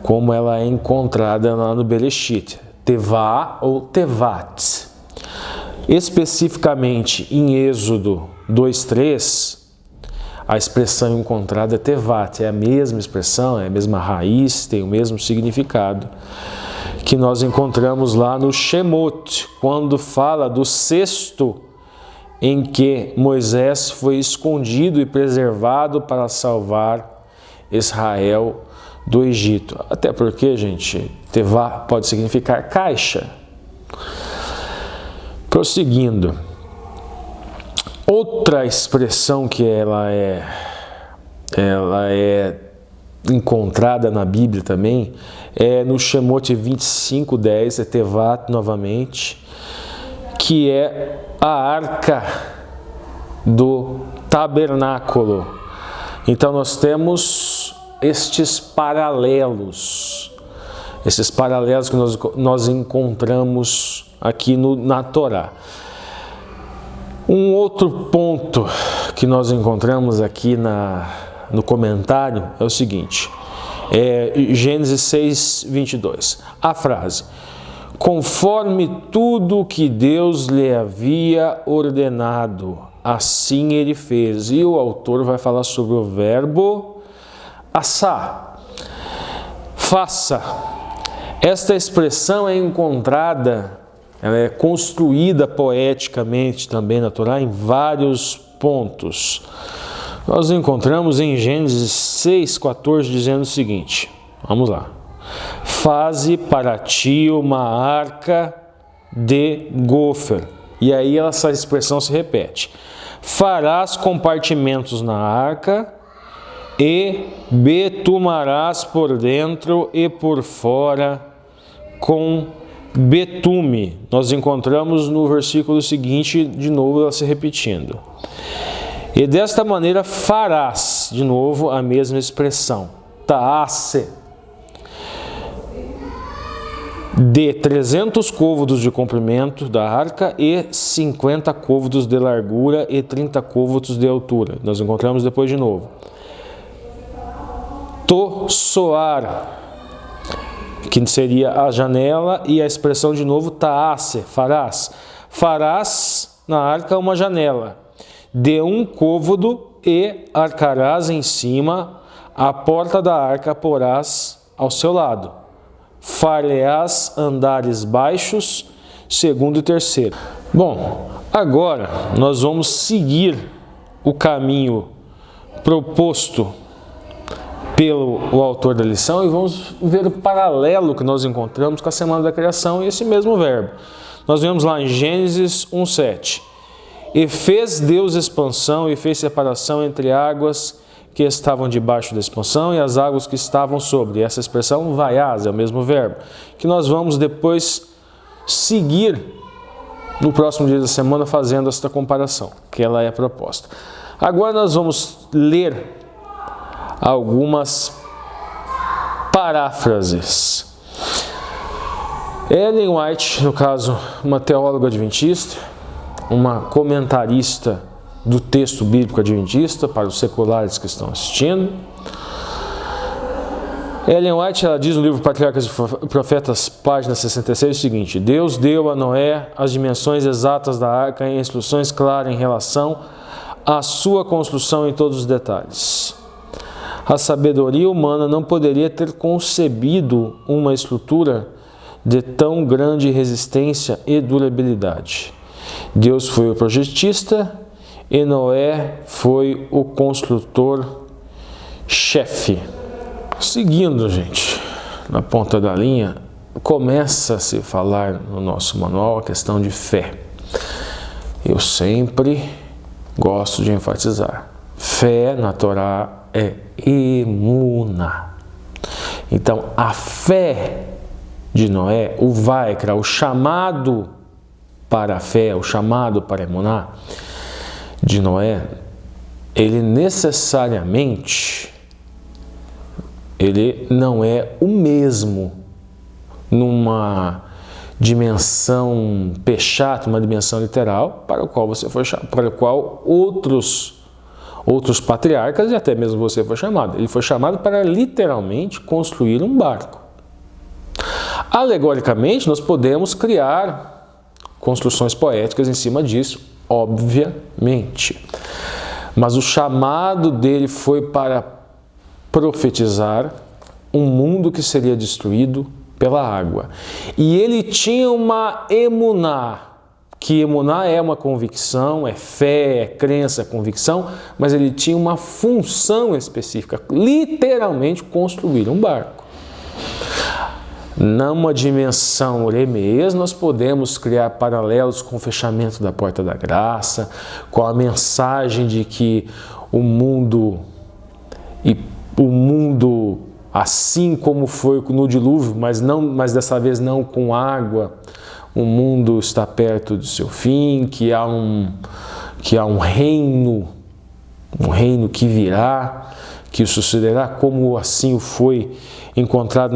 C: como ela é encontrada lá no Bereshit, Tevá ou Tevat. Especificamente em Êxodo 2:3, a expressão encontrada é Tevat, é a mesma expressão, é a mesma raiz, tem o mesmo significado que nós encontramos lá no Shemot, quando fala do cesto em que Moisés foi escondido e preservado para salvar Israel do Egito. Até porque, gente, Tevá pode significar caixa. Prosseguindo, outra expressão que ela é encontrada na Bíblia também é no Shemot 25:10, é Tevat novamente, que é a arca do tabernáculo. Então nós temos estes paralelos que nós encontramos aqui na Torá. Um outro ponto que nós encontramos aqui no comentário é o seguinte, Gênesis 6:22, a frase: conforme tudo que Deus lhe havia ordenado, assim ele fez. E o autor vai falar sobre o verbo assá, faça. Esta expressão é encontrada, ela é construída poeticamente também na Torá em vários pontos. Nós encontramos em Gênesis 6:14 dizendo o seguinte, vamos lá: faze para ti uma arca de gofer. E aí essa expressão se repete: farás compartimentos na arca e betumarás por dentro e por fora com betume. Nós encontramos no versículo seguinte, de novo ela se repetindo. E desta maneira farás, de novo a mesma expressão, taase, de 300 côvados de comprimento da arca e 50 côvados de largura e 30 côvados de altura. Nós encontramos depois de novo. Tosoar, que seria a janela, e a expressão de novo taase, farás. Farás na arca uma janela de 1 côvado e arcarás em cima, a porta da arca porás ao seu lado. Far-lhe-ás andares baixos, 2º e 3º. Bom, agora nós vamos seguir o caminho proposto pelo autor da lição e vamos ver o paralelo que nós encontramos com a Semana da Criação e esse mesmo verbo. Nós vemos lá em Gênesis 1:7. E fez Deus expansão e fez separação entre águas que estavam debaixo da expansão e as águas que estavam sobre. Essa expressão vaiás é o mesmo verbo, que nós vamos depois seguir no próximo dia da semana fazendo esta comparação, que ela é proposta. Agora nós vamos ler algumas paráfrases. Ellen White, no caso, uma teóloga adventista, uma comentarista do texto bíblico adventista para os seculares que estão assistindo. Ellen White, ela diz no livro Patriarcas e Profetas, página 66, o seguinte: Deus deu a Noé as dimensões exatas da arca e instruções claras em relação à sua construção em todos os detalhes. A sabedoria humana não poderia ter concebido uma estrutura de tão grande resistência e durabilidade. Deus foi o projetista e Noé foi o construtor-chefe. Seguindo, gente, na ponta da linha, começa a se falar no nosso manual a questão de fé. Eu sempre gosto de enfatizar. Fé na Torá é emuná. Então, a fé de Noé, o vaikra, o chamado para a fé, o chamado para a emuná de Noé, ele necessariamente, ele não é o mesmo numa dimensão pechata, uma dimensão literal, para o qual você foi chamado, para o qual outros patriarcas e até mesmo você foi chamado. Ele foi chamado para literalmente construir um barco. Alegoricamente, nós podemos criar construções poéticas em cima disso, obviamente. Mas o chamado dele foi para profetizar um mundo que seria destruído pela água. E ele tinha uma emuná, que emuná é uma convicção, é fé, é crença, é convicção, mas ele tinha uma função específica, literalmente construir um barco. Numa dimensão remês, nós podemos criar paralelos com o fechamento da porta da graça, com a mensagem de que o mundo, assim como foi no dilúvio, mas dessa vez não com água, o mundo está perto do seu fim, que há um reino que virá, que sucederá, como assim foi encontrado,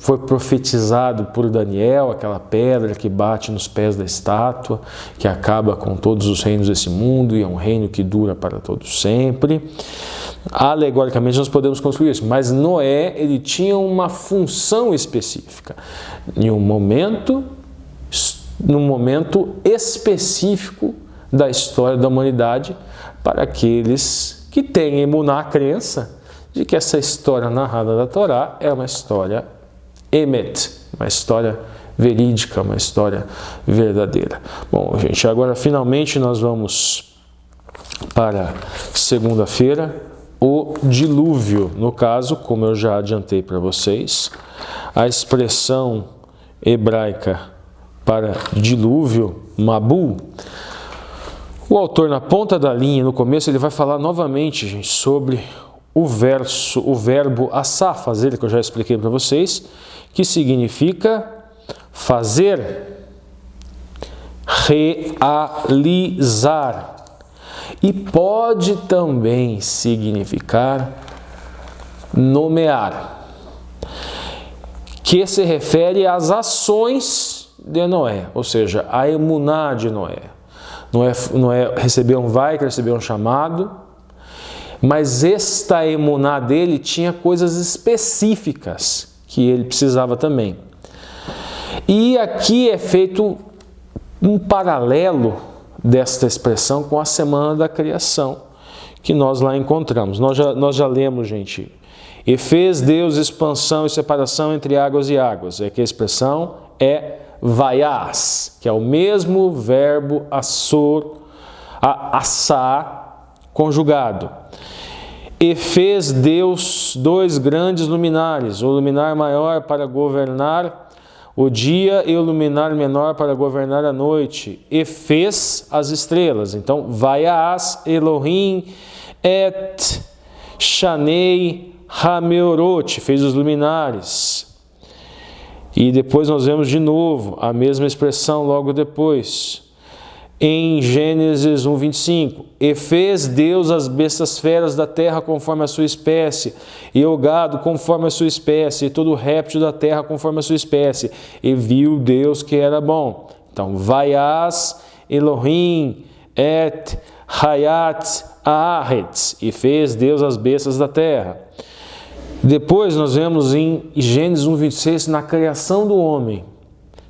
C: foi profetizado por Daniel, aquela pedra que bate nos pés da estátua, que acaba com todos os reinos desse mundo e é um reino que dura para todo sempre. Alegoricamente nós podemos construir isso, mas Noé, ele tinha uma função específica, em um momento específico da história da humanidade, para aqueles que têm emuná, a crença de que essa história narrada da Torá é uma história emet, uma história verídica, uma história verdadeira. Bom, gente, agora finalmente nós vamos para segunda-feira, o dilúvio. No caso, como eu já adiantei para vocês, a expressão hebraica para dilúvio, Mabu, o autor na ponta da linha, no começo, ele vai falar novamente, gente, sobre o verbo assá, fazer, que eu já expliquei para vocês, que significa fazer, realizar, e pode também significar nomear, que se refere às ações de Noé, ou seja, a emuná de Noé. Noé recebeu um vaikra, recebeu um chamado, mas esta emuná dele tinha coisas específicas que ele precisava também. E aqui é feito um paralelo desta expressão com a semana da criação, que nós lá encontramos. Nós já lemos, gente, e fez Deus expansão e separação entre águas e águas. É que a expressão é vaias, que é o mesmo verbo assá conjugado. E fez Deus dois grandes luminares, o luminar maior para governar o dia e o luminar menor para governar a noite. E fez as estrelas. Então, vaias Elohim et shanei hameorot, fez os luminares. E depois nós vemos de novo a mesma expressão logo depois, em Gênesis 1:25. E fez Deus as bestas feras da terra conforme a sua espécie, e o gado conforme a sua espécie, e todo réptil da terra conforme a sua espécie. E viu Deus que era bom. Então, vaias Elohim et hayat haaretz, e fez Deus as bestas da terra. Depois nós vemos em Gênesis 1:26, na criação do homem,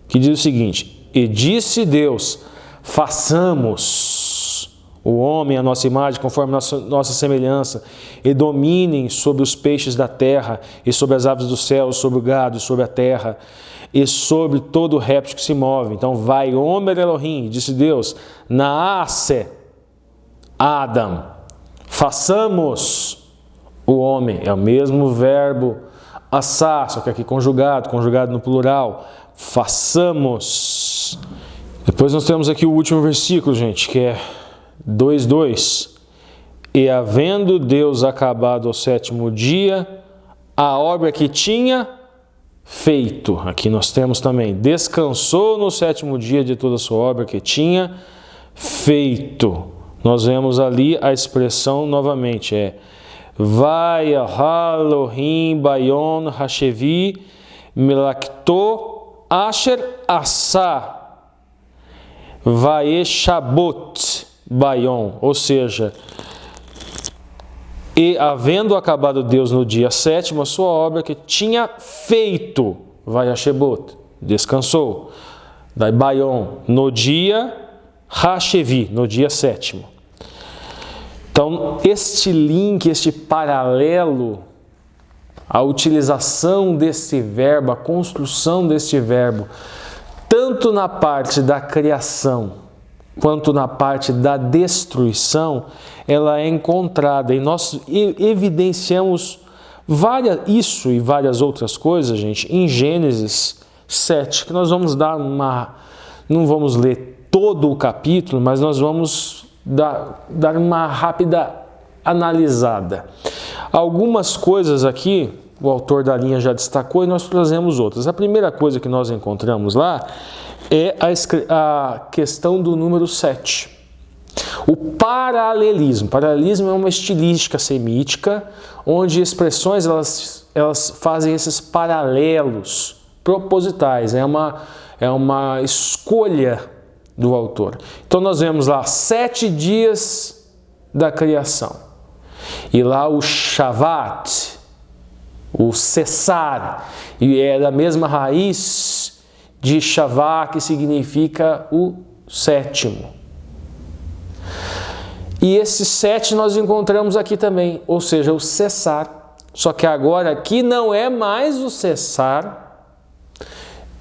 C: que diz o seguinte: e disse Deus, façamos o homem à nossa imagem, conforme nossa semelhança, e dominem sobre os peixes da terra, e sobre as aves do céu, sobre o gado, sobre a terra, e sobre todo réptil que se move. Então, vai Omer Elohim, disse Deus, naase Adam, façamos o homem. É o mesmo verbo assá, só que aqui conjugado no plural, façamos. Depois nós temos aqui o último versículo, gente, que é 2:2. E havendo Deus acabado ao sétimo dia a obra que tinha feito. Aqui nós temos também, descansou no sétimo dia de toda a sua obra que tinha feito. Nós vemos ali a expressão novamente, Vai Elohim Bayon Hashevi Melakto Asher Asa Vai Shabot Bayon, ou seja, e havendo acabado Deus no dia sétimo a sua obra que tinha feito, vai a Shebot, descansou, daí Bayon, no dia Hashevi, no dia sétimo. Então, este link, este paralelo, a utilização desse verbo, a construção deste verbo, tanto na parte da criação, quanto na parte da destruição, ela é encontrada. E nós evidenciamos isso e várias outras coisas, gente, em Gênesis 7, que nós vamos dar não vamos ler todo o capítulo, mas nós vamos dar uma rápida analisada. Algumas coisas aqui, o autor da linha já destacou e nós trazemos outras. A primeira coisa que nós encontramos lá é a questão do número 7. O paralelismo. Paralelismo é uma estilística semítica, onde expressões elas fazem esses paralelos propositais. É uma escolha do autor. Então nós vemos lá 7 dias da criação. E lá o Shavat, o cessar, e é da mesma raiz de Shavá, que significa o sétimo. E esse 7 nós encontramos aqui também, ou seja, o cessar. Só que agora aqui não é mais o cessar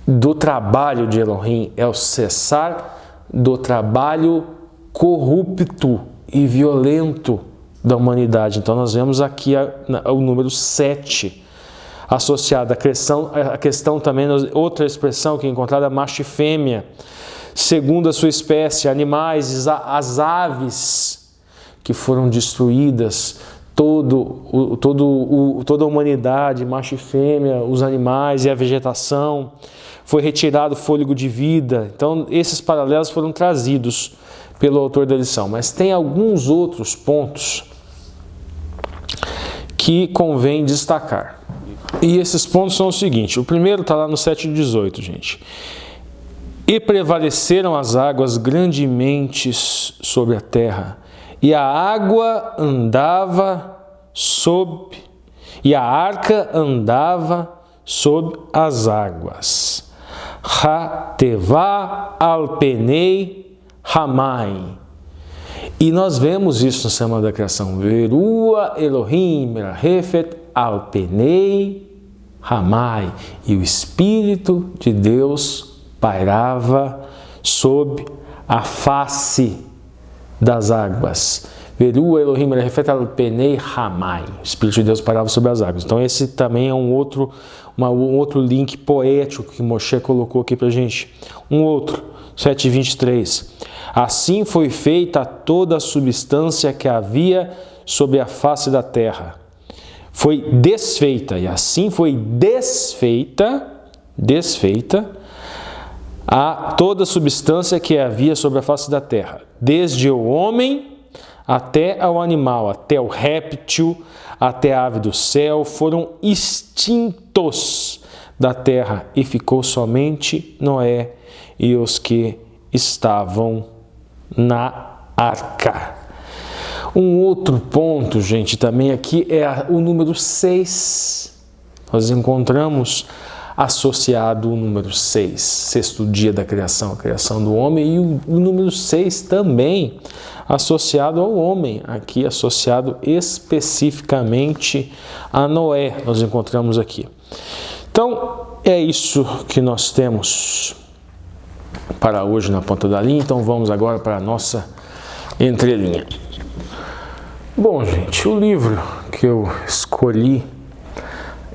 C: do trabalho de Elohim, é o cessar do trabalho corrupto e violento da humanidade. Então nós vemos aqui o número 7 associado à questão também, outra expressão que é encontrada, macho e fêmea, segundo a sua espécie, animais, as aves que foram destruídas, toda a humanidade, macho e fêmea, os animais e a vegetação, foi retirado o fôlego de vida. Então esses paralelos foram trazidos pelo autor da lição, mas tem alguns outros pontos que convém destacar. E esses pontos são o seguinte: o primeiro está lá no 7:18, gente. E prevaleceram as águas grandemente sobre a terra, e a água andava e a arca andava sob as águas. Hatevá alpenei hamai. E nós vemos isso na Semana da Criação. Verua Elohim merahefet alpenei hamai. E o Espírito de Deus pairava sob a face das águas. Verua Elohim merahefet alpenei hamai. O Espírito de Deus pairava sobre as águas. Então esse também é um outro link poético que Moshe colocou aqui pra gente. Um outro, 7:23. Assim foi feita toda a substância que havia sobre a face da terra. Foi desfeita, e assim foi desfeita a toda a substância que havia sobre a face da terra, desde o homem até ao animal, até o réptil, até a ave do céu, foram extintos da terra, e ficou somente Noé e os que estavam na arca. Um outro ponto, gente, também aqui é o número 6. Nós encontramos associado o número 6, sexto dia da criação, a criação do homem, e o número 6 também associado ao homem, aqui associado especificamente a Noé, nós encontramos aqui. Então, é isso que nós temos para hoje na ponta da linha. Então vamos agora para a nossa entrelinha. Bom, gente, o livro que eu escolhi,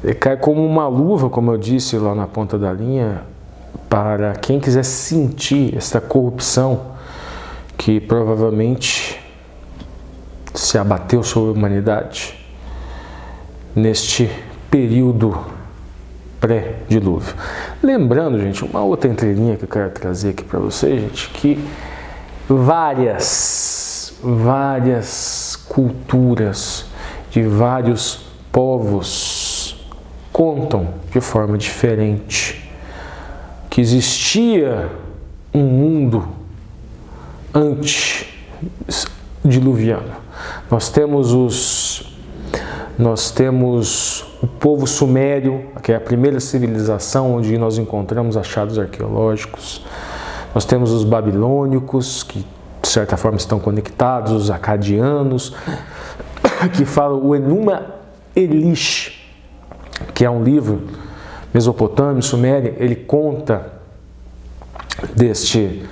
C: ele cai como uma luva, como eu disse lá na ponta da linha, para quem quiser sentir esta corrupção que provavelmente se abateu sobre a humanidade neste período pré-dilúvio. Lembrando, gente, uma outra entrelinha que eu quero trazer aqui para vocês, gente, que várias culturas de vários povos contam de forma diferente que existia um mundo antediluviano. Nós temos o povo sumério, que é a primeira civilização onde nós encontramos achados arqueológicos. Nós temos os babilônicos, que de certa forma estão conectados, os acadianos, que falam o Enuma Elish, que é um livro mesopotâmio, sumério. Ele conta deste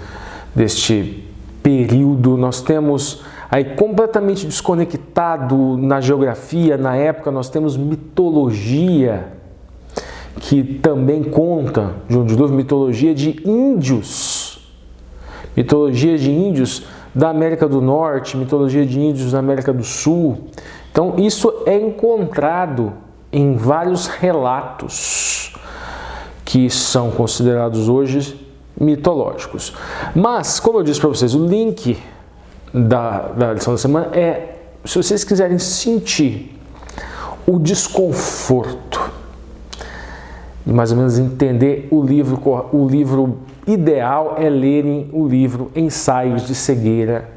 C: período. Nós temos aí completamente desconectado na geografia, na época, nós temos mitologia, que também conta, de novo, mitologia de índios da América do Norte, mitologia de índios da América do Sul. Então, isso é encontrado em vários relatos que são considerados hoje mitológicos. Mas, como eu disse para vocês, o link da lição da semana é, se vocês quiserem sentir o desconforto e mais ou menos entender o livro ideal é lerem o livro Ensaios de Cegueira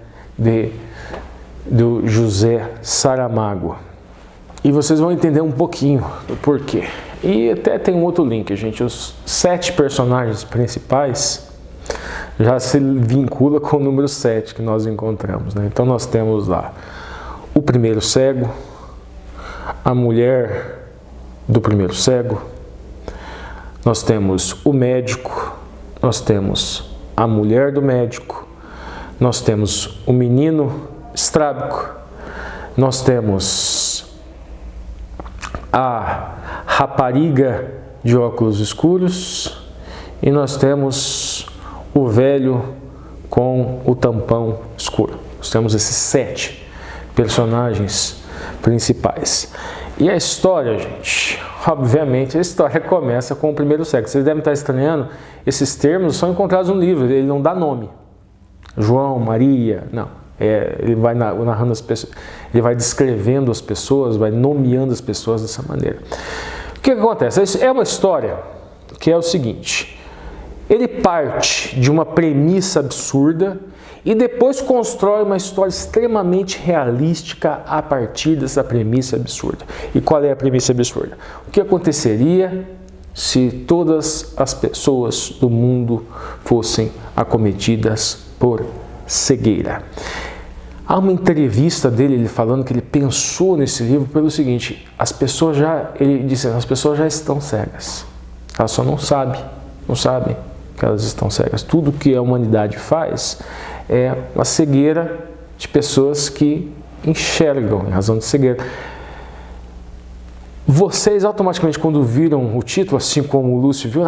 C: do José Saramago. E vocês vão entender um pouquinho do porquê. E até tem um outro link, gente. Os 7 personagens principais já se vincula com o número 7 que nós encontramos, né? Então nós temos lá o primeiro cego, a mulher do primeiro cego, nós temos o médico, nós temos a mulher do médico, nós temos o menino estrábico, nós temos a rapariga de óculos escuros e nós temos o velho com o tampão escuro. Nós temos esses 7 personagens principais. E a história, gente, obviamente a história começa com o primeiro cego. Vocês devem estar estranhando, esses termos são encontrados no livro, ele não dá nome. João, Maria, não. Ele vai narrando as pessoas, ele vai descrevendo as pessoas, vai nomeando as pessoas dessa maneira. O que acontece? É uma história que é o seguinte: ele parte de uma premissa absurda e depois constrói uma história extremamente realística a partir dessa premissa absurda. E qual é a premissa absurda? O que aconteceria se todas as pessoas do mundo fossem acometidas por cegueira? Há uma entrevista dele, ele falando que ele pensou nesse livro pelo seguinte: ele disse, as pessoas já estão cegas, elas só não sabem que elas estão cegas. Tudo que a humanidade faz é uma cegueira de pessoas que enxergam em razão de cegueira. Vocês automaticamente, quando viram o título, assim como o Lúcio viu,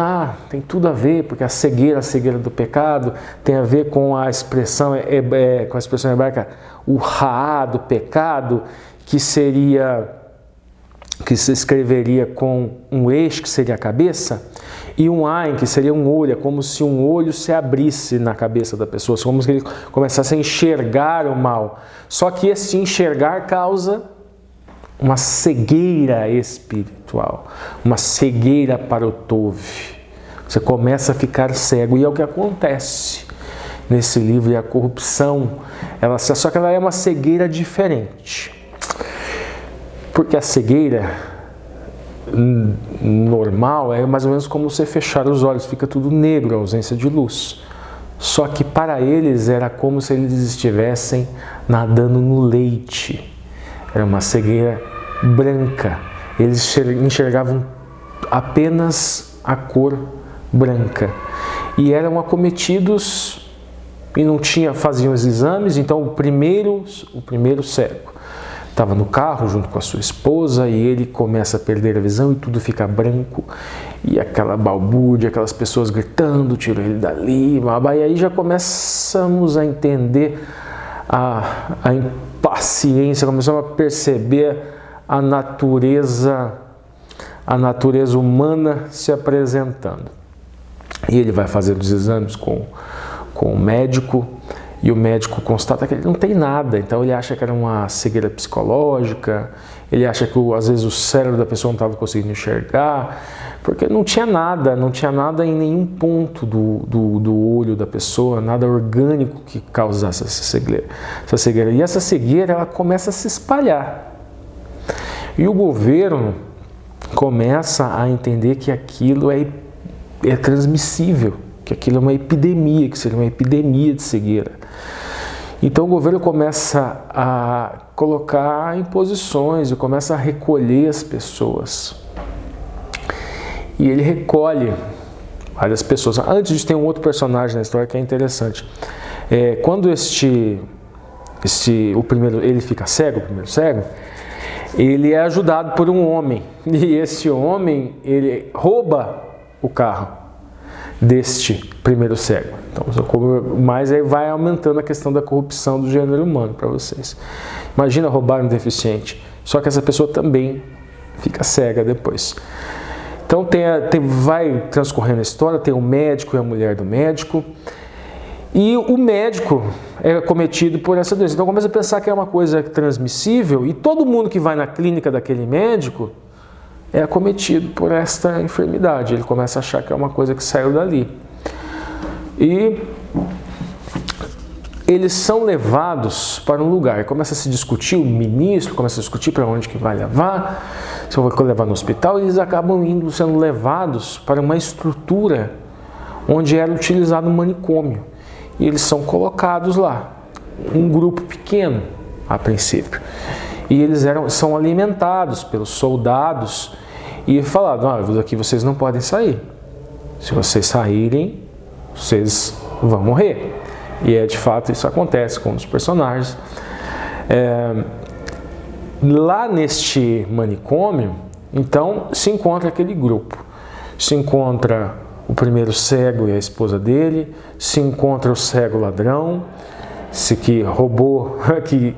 C: tem tudo a ver, porque a cegueira do pecado, tem a ver com a expressão hebraica, o Raá do pecado, que se escreveria com um eixo, que seria a cabeça, e um Ain, que seria um olho, é como se um olho se abrisse na cabeça da pessoa, como se ele começasse a enxergar o mal. Só que esse enxergar causa uma cegueira espiritual, uma cegueira para o Tove. Você começa a ficar cego, e é o que acontece nesse livro. E a corrupção, só que ela é uma cegueira diferente, porque a cegueira normal é mais ou menos como você fechar os olhos, fica tudo negro, a ausência de luz. Só que para eles era como se eles estivessem nadando no leite. Era uma cegueira branca. Eles enxergavam apenas a cor branca. E eram acometidos e faziam os exames. Então o primeiro cego estava no carro junto com a sua esposa e ele começa a perder a visão e tudo fica branco. E aquela balbúrdia, aquelas pessoas gritando, tirou ele dali. E aí já começamos a entender a ciência, começamos a perceber a natureza humana se apresentando. E ele vai fazer os exames com o médico, e o médico constata que ele não tem nada, então ele acha que era uma cegueira psicológica, ele acha que às vezes o cérebro da pessoa não estava conseguindo enxergar, porque não tinha nada em nenhum ponto do olho da pessoa, nada orgânico que causasse essa cegueira. E essa cegueira, ela começa a se espalhar. E o governo começa a entender que aquilo é transmissível, que aquilo é uma epidemia, que seria uma epidemia de cegueira. Então o governo começa a colocar imposições e começa a recolher as pessoas. E ele recolhe várias pessoas. Antes disso, tem um outro personagem na história que é interessante. Quando o primeiro, ele fica cego, o primeiro cego, ele é ajudado por um homem. E esse homem, ele rouba o carro deste primeiro cego. Então, mas aí vai aumentando a questão da corrupção do gênero humano para vocês. Imagina roubar um deficiente. Só que essa pessoa também fica cega depois. Então vai transcorrendo a história, tem o médico e a mulher do médico. E o médico é acometido por essa doença. Então começa a pensar que é uma coisa transmissível e todo mundo que vai na clínica daquele médico é acometido por esta enfermidade. Ele começa a achar que é uma coisa que saiu dali. E eles são levados para um lugar. Começa a se discutir, o ministro começa a discutir para onde que vai levar, se vai levar no hospital, e eles acabam sendo levados para uma estrutura onde era utilizado um manicômio. E eles são colocados lá, um grupo pequeno a princípio. E eles são alimentados pelos soldados e falaram: daqui vocês não podem sair. Se vocês saírem, vocês vão morrer. E de fato isso acontece com um dos personagens. Lá neste manicômio, então, se encontra aquele grupo. Se encontra o primeiro cego e a esposa dele, se encontra o cego ladrão, que roubou,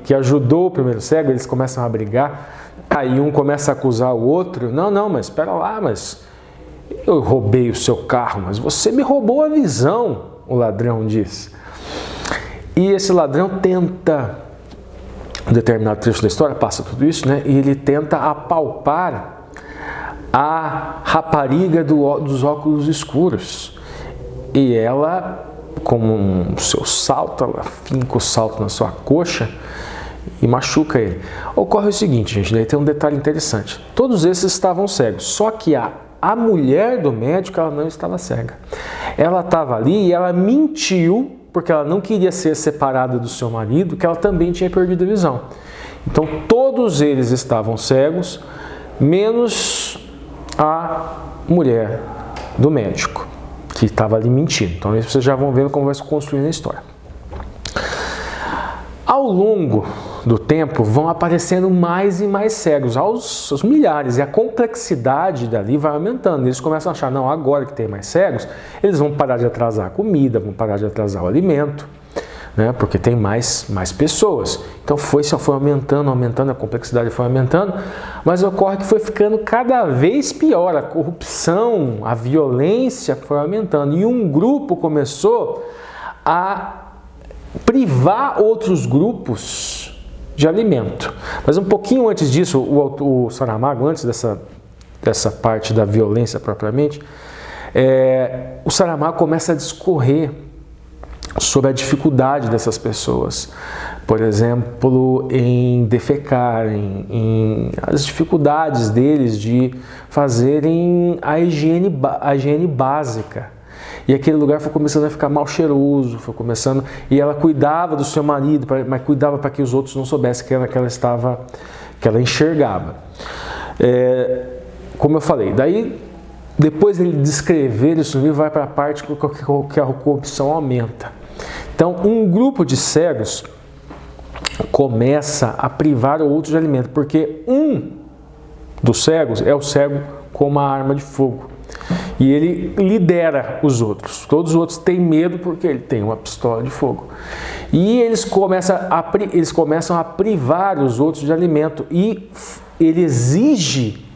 C: que ajudou o primeiro cego, eles começam a brigar, aí um começa a acusar o outro: não, mas espera lá, mas eu roubei o seu carro, mas você me roubou a visão, o ladrão diz. E esse ladrão tenta, um determinado trecho da história, passa tudo isso, né? E ele tenta apalpar a rapariga dos óculos escuros. E ela, com o seu salto, ela finca o salto na sua coxa e machuca ele. Ocorre o seguinte, gente, daí tem um detalhe interessante. Todos esses estavam cegos, só que a mulher do médico, ela não estava cega. Ela estava ali e ela mentiu, porque ela não queria ser separada do seu marido, que ela também tinha perdido a visão. Então todos eles estavam cegos, menos a mulher do médico, que estava ali mentindo. Então vocês já vão vendo como vai se construindo a história. Ao longo do tempo vão aparecendo mais e mais cegos, aos milhares, e a complexidade dali vai aumentando. Eles começam a achar: não, agora que tem mais cegos, eles vão parar de atrasar a comida, vão parar de atrasar o alimento, né? Porque tem mais pessoas. Então só foi aumentando, a complexidade foi aumentando, mas ocorre que foi ficando cada vez pior. A corrupção, a violência foi aumentando, e um grupo começou a privar outros grupos de alimento. Mas um pouquinho antes disso, o Saramago, antes dessa parte da violência propriamente, o Saramago começa a discorrer sobre a dificuldade dessas pessoas. Por exemplo, em defecar, as dificuldades deles de fazerem a higiene básica. E aquele lugar foi começando a ficar mal cheiroso, e ela cuidava do seu marido, mas cuidava para que os outros não soubessem que ela enxergava. Como eu falei, daí depois ele descrever isso, ele vai para a parte que a corrupção aumenta. Então, um grupo de cegos começa a privar o outro de alimento, porque um dos cegos é o cego com uma arma de fogo. E ele lidera os outros. Todos os outros têm medo porque ele tem uma pistola de fogo. E eles começam a privar os outros de alimento. E ele exige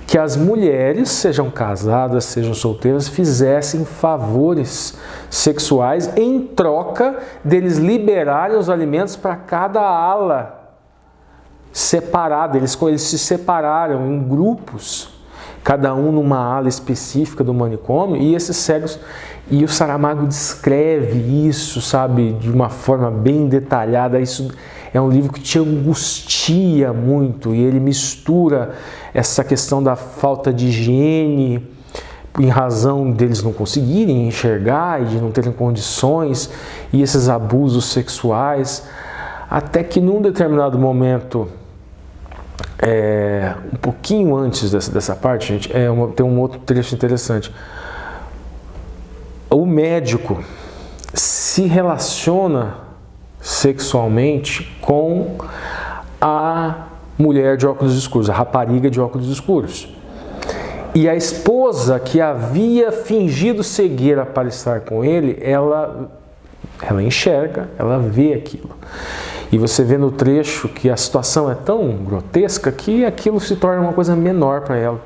C: que as mulheres, sejam casadas, sejam solteiras, fizessem favores sexuais em troca deles liberarem os alimentos para cada ala separada. Eles se separaram em grupos, cada um numa ala específica do manicômio, e esses cegos... E o Saramago descreve isso, sabe, de uma forma bem detalhada. Isso é um livro que te angustia muito, e ele mistura essa questão da falta de higiene, em razão deles não conseguirem enxergar e de não terem condições, e esses abusos sexuais, até que num determinado momento, um pouquinho antes dessa parte, gente, tem um outro trecho interessante. O médico se relaciona sexualmente com a mulher de óculos escuros, a rapariga de óculos escuros. E a esposa que havia fingido cegueira para estar com ele, ela enxerga, ela vê aquilo. E você vê no trecho que a situação é tão grotesca que aquilo se torna uma coisa menor para ela.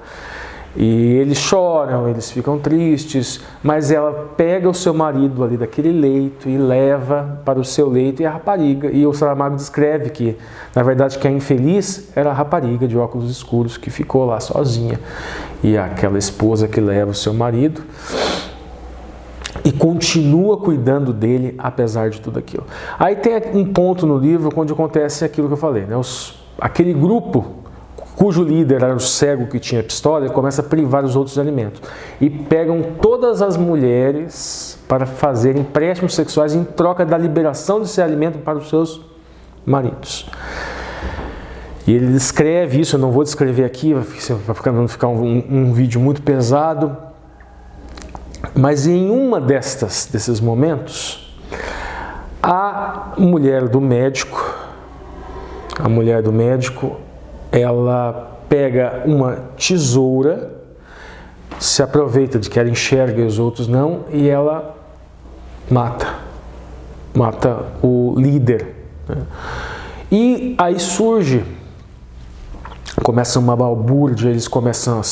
C: E eles choram, eles ficam tristes, mas ela pega o seu marido ali daquele leito e leva para o seu leito, e a rapariga, e o Saramago descreve que, na verdade, que a infeliz era a rapariga de óculos escuros que ficou lá sozinha, e aquela esposa que leva o seu marido e continua cuidando dele apesar de tudo aquilo. Aí tem um ponto no livro onde acontece aquilo que eu falei, né? Aquele grupo cujo líder era o cego que tinha pistola, ele começa a privar os outros de alimento. E pegam todas as mulheres para fazerem empréstimos sexuais em troca da liberação desse alimento para os seus maridos. E ele descreve isso, eu não vou descrever aqui, para não ficar um vídeo muito pesado. Mas em uma desses momentos, a mulher do médico, ela pega uma tesoura, se aproveita de que ela enxerga e os outros não, e ela mata o líder. E aí começa uma balbúrdia, eles começam a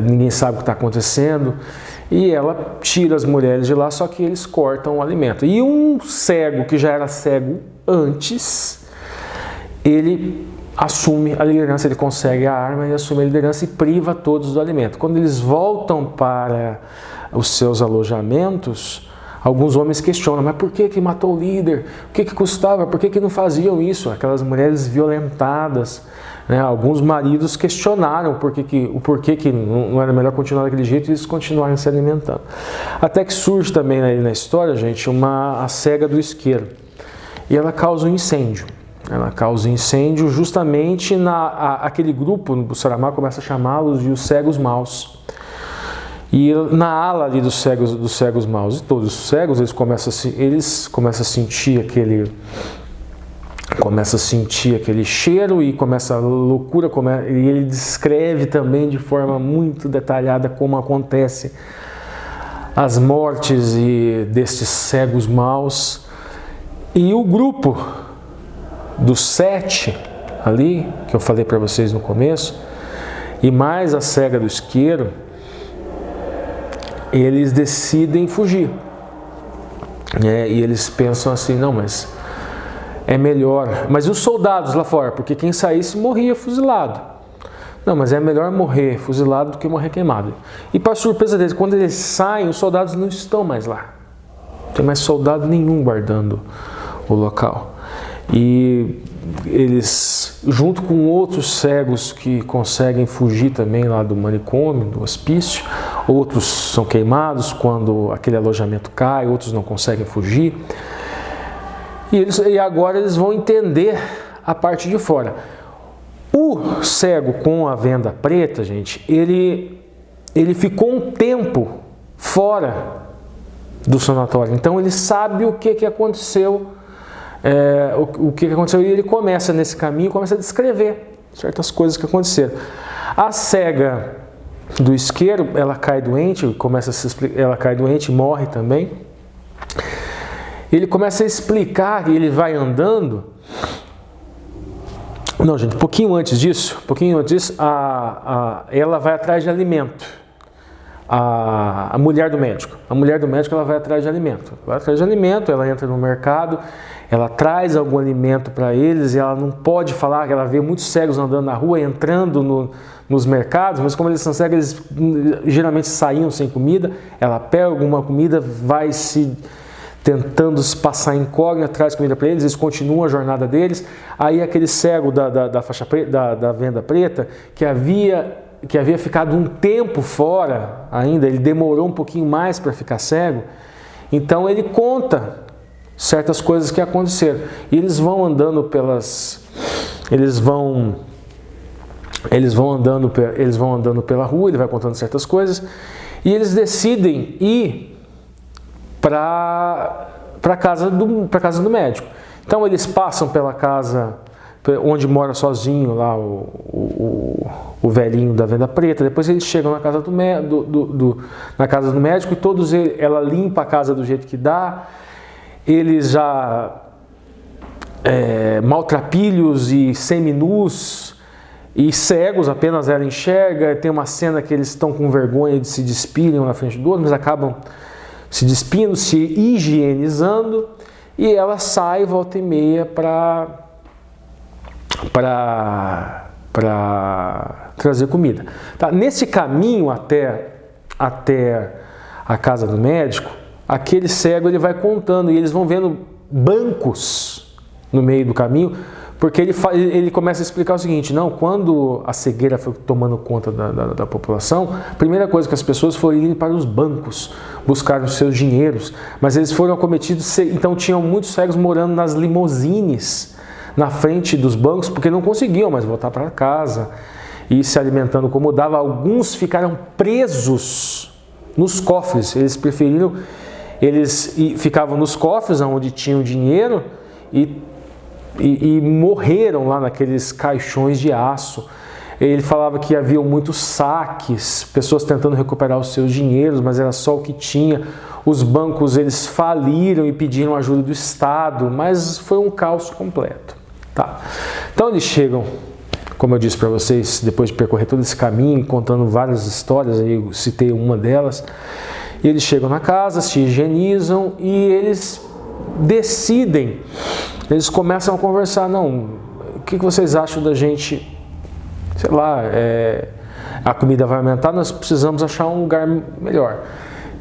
C: ninguém sabe o que está acontecendo, e ela tira as mulheres de lá, só que eles cortam o alimento. E um cego, que já era cego antes, ele assume a liderança, ele consegue a arma e assume a liderança e priva todos do alimento. Quando eles voltam para os seus alojamentos, alguns homens questionam, mas por que matou o líder? O que custava? Por que não faziam isso? Aquelas mulheres violentadas, né? Alguns maridos questionaram o porquê que não era melhor continuar daquele jeito, e eles continuaram se alimentando. Até que surge também aí na história, gente, a cega do isqueiro. E ela causa um incêndio. Ela causa incêndio justamente aquele grupo, o Saramago começa a chamá-los de os cegos maus. E na ala ali dos cegos maus, e todos os cegos, eles começam a sentir aquele cheiro, e começa a loucura, e ele descreve também de forma muito detalhada como acontece as mortes destes cegos maus. E o grupo dos 7 ali, que eu falei para vocês no começo, e mais a cega do isqueiro, eles decidem fugir. E eles pensam assim, não, mas é melhor. Mas e os soldados lá fora? Porque quem saísse morria fuzilado. Não, mas é melhor morrer fuzilado do que morrer queimado. E para surpresa deles, quando eles saem, os soldados não estão mais lá. Não tem mais soldado nenhum guardando o local. E eles, junto com outros cegos que conseguem fugir também lá do manicômio, do hospício, outros são queimados quando aquele alojamento cai, outros não conseguem fugir. E agora eles vão entender a parte de fora. O cego com a venda preta, gente, ele ficou um tempo fora do sanatório. Então ele sabe o que aconteceu. O que aconteceu, e ele começa nesse caminho, começa a descrever certas coisas que aconteceram. A cega do isqueiro, ela cai doente, ela cai doente e morre também. Ele começa a explicar, ele vai andando. Não, gente, um pouquinho antes disso, ela vai atrás de alimento. A mulher do médico. A mulher do médico, ela vai atrás de alimento. Vai atrás de alimento, ela entra no mercado, ela traz algum alimento para eles e ela não pode falar, ela vê muitos cegos andando na rua, entrando nos mercados, mas como eles são cegos, eles geralmente saíam sem comida. Ela pega alguma comida, vai se tentando se passar incógnito, traz comida para eles continuam a jornada deles. Aí aquele cego da faixa preta, da venda preta, que havia ficado um tempo fora ainda, ele demorou um pouquinho mais para ficar cego, então ele conta certas coisas que aconteceram. E eles vão andando pela rua, ele vai contando certas coisas, e eles decidem ir para a casa do médico. Então eles passam pela casa onde mora sozinho lá o velhinho da venda preta. Depois eles chegam na casa na casa do médico e todos ela limpa a casa do jeito que dá. Eles já maltrapilhos e seminus e cegos, apenas ela enxerga. Tem uma cena que eles estão com vergonha de se despirem um na frente do outro, mas acabam se despindo, se higienizando, e ela sai volta e meia para trazer comida. Tá? Nesse caminho até a casa do médico, aquele cego ele vai contando e eles vão vendo bancos no meio do caminho, porque ele começa a explicar o seguinte: não, quando a cegueira foi tomando conta da população, a primeira coisa que as pessoas foram ir para os bancos buscar os seus dinheiros, mas eles foram acometidos, então tinham muitos cegos morando nas limousines na frente dos bancos, porque não conseguiam mais voltar para casa e se alimentando como dava. Alguns ficaram presos nos cofres, eles ficavam nos cofres onde tinham dinheiro e morreram lá naqueles caixões de aço. Ele falava que havia muitos saques, pessoas tentando recuperar os seus dinheiros, mas era só o que tinha. Os bancos eles faliram e pediram ajuda do Estado, mas foi um caos completo. Tá. Então eles chegam, como eu disse para vocês, depois de percorrer todo esse caminho, contando várias histórias, aí eu citei uma delas, e eles chegam na casa, se higienizam e eles decidem, eles começam a conversar. Não, o que vocês acham da gente, sei lá, a comida vai aumentar, nós precisamos achar um lugar melhor.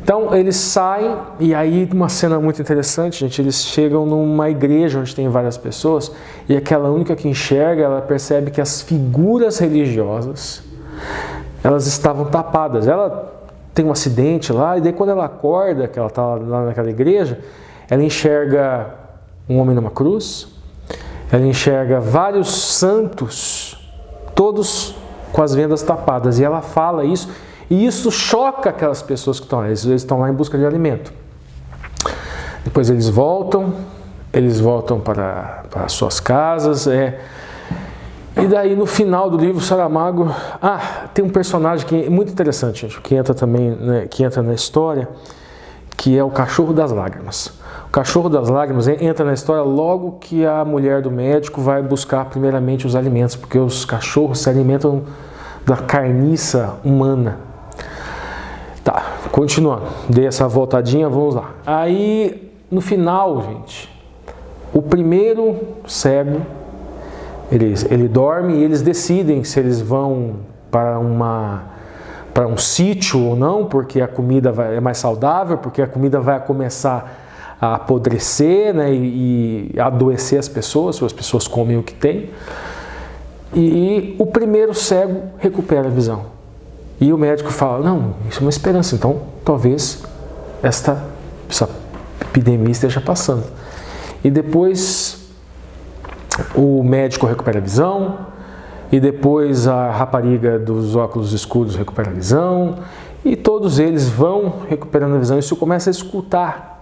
C: Então eles saem, e aí uma cena muito interessante, gente, eles chegam numa igreja onde tem várias pessoas, e aquela única que enxerga, ela percebe que as figuras religiosas, elas estavam tapadas. Ela tem um acidente lá, e daí quando ela acorda, que ela está lá naquela igreja, ela enxerga um homem numa cruz, ela enxerga vários santos, todos com as vendas tapadas, e ela fala isso, e isso choca aquelas pessoas que estão lá. Eles estão lá em busca de alimento. Depois eles voltam para as suas casas, e daí no final do livro, Saramago, tem um personagem que é muito interessante, gente, que entra também, né, que entra na história, que é o Cachorro das Lágrimas. O Cachorro das Lágrimas entra na história logo que a mulher do médico vai buscar primeiramente os alimentos, porque os cachorros se alimentam da carniça humana. Tá, continuando, dei essa voltadinha, vamos lá. Aí, no final, gente, o primeiro cego, ele dorme e eles decidem se eles vão para um sítio ou não, porque a comida é mais saudável, porque a comida vai começar a apodrecer, né, e adoecer as pessoas comem o que tem. E o primeiro cego recupera a visão. E o médico fala: não, isso é uma esperança, então talvez essa epidemia esteja passando. E depois o médico recupera a visão, e depois a rapariga dos óculos escuros recupera a visão, e todos eles vão recuperando a visão. Isso começa a escutar,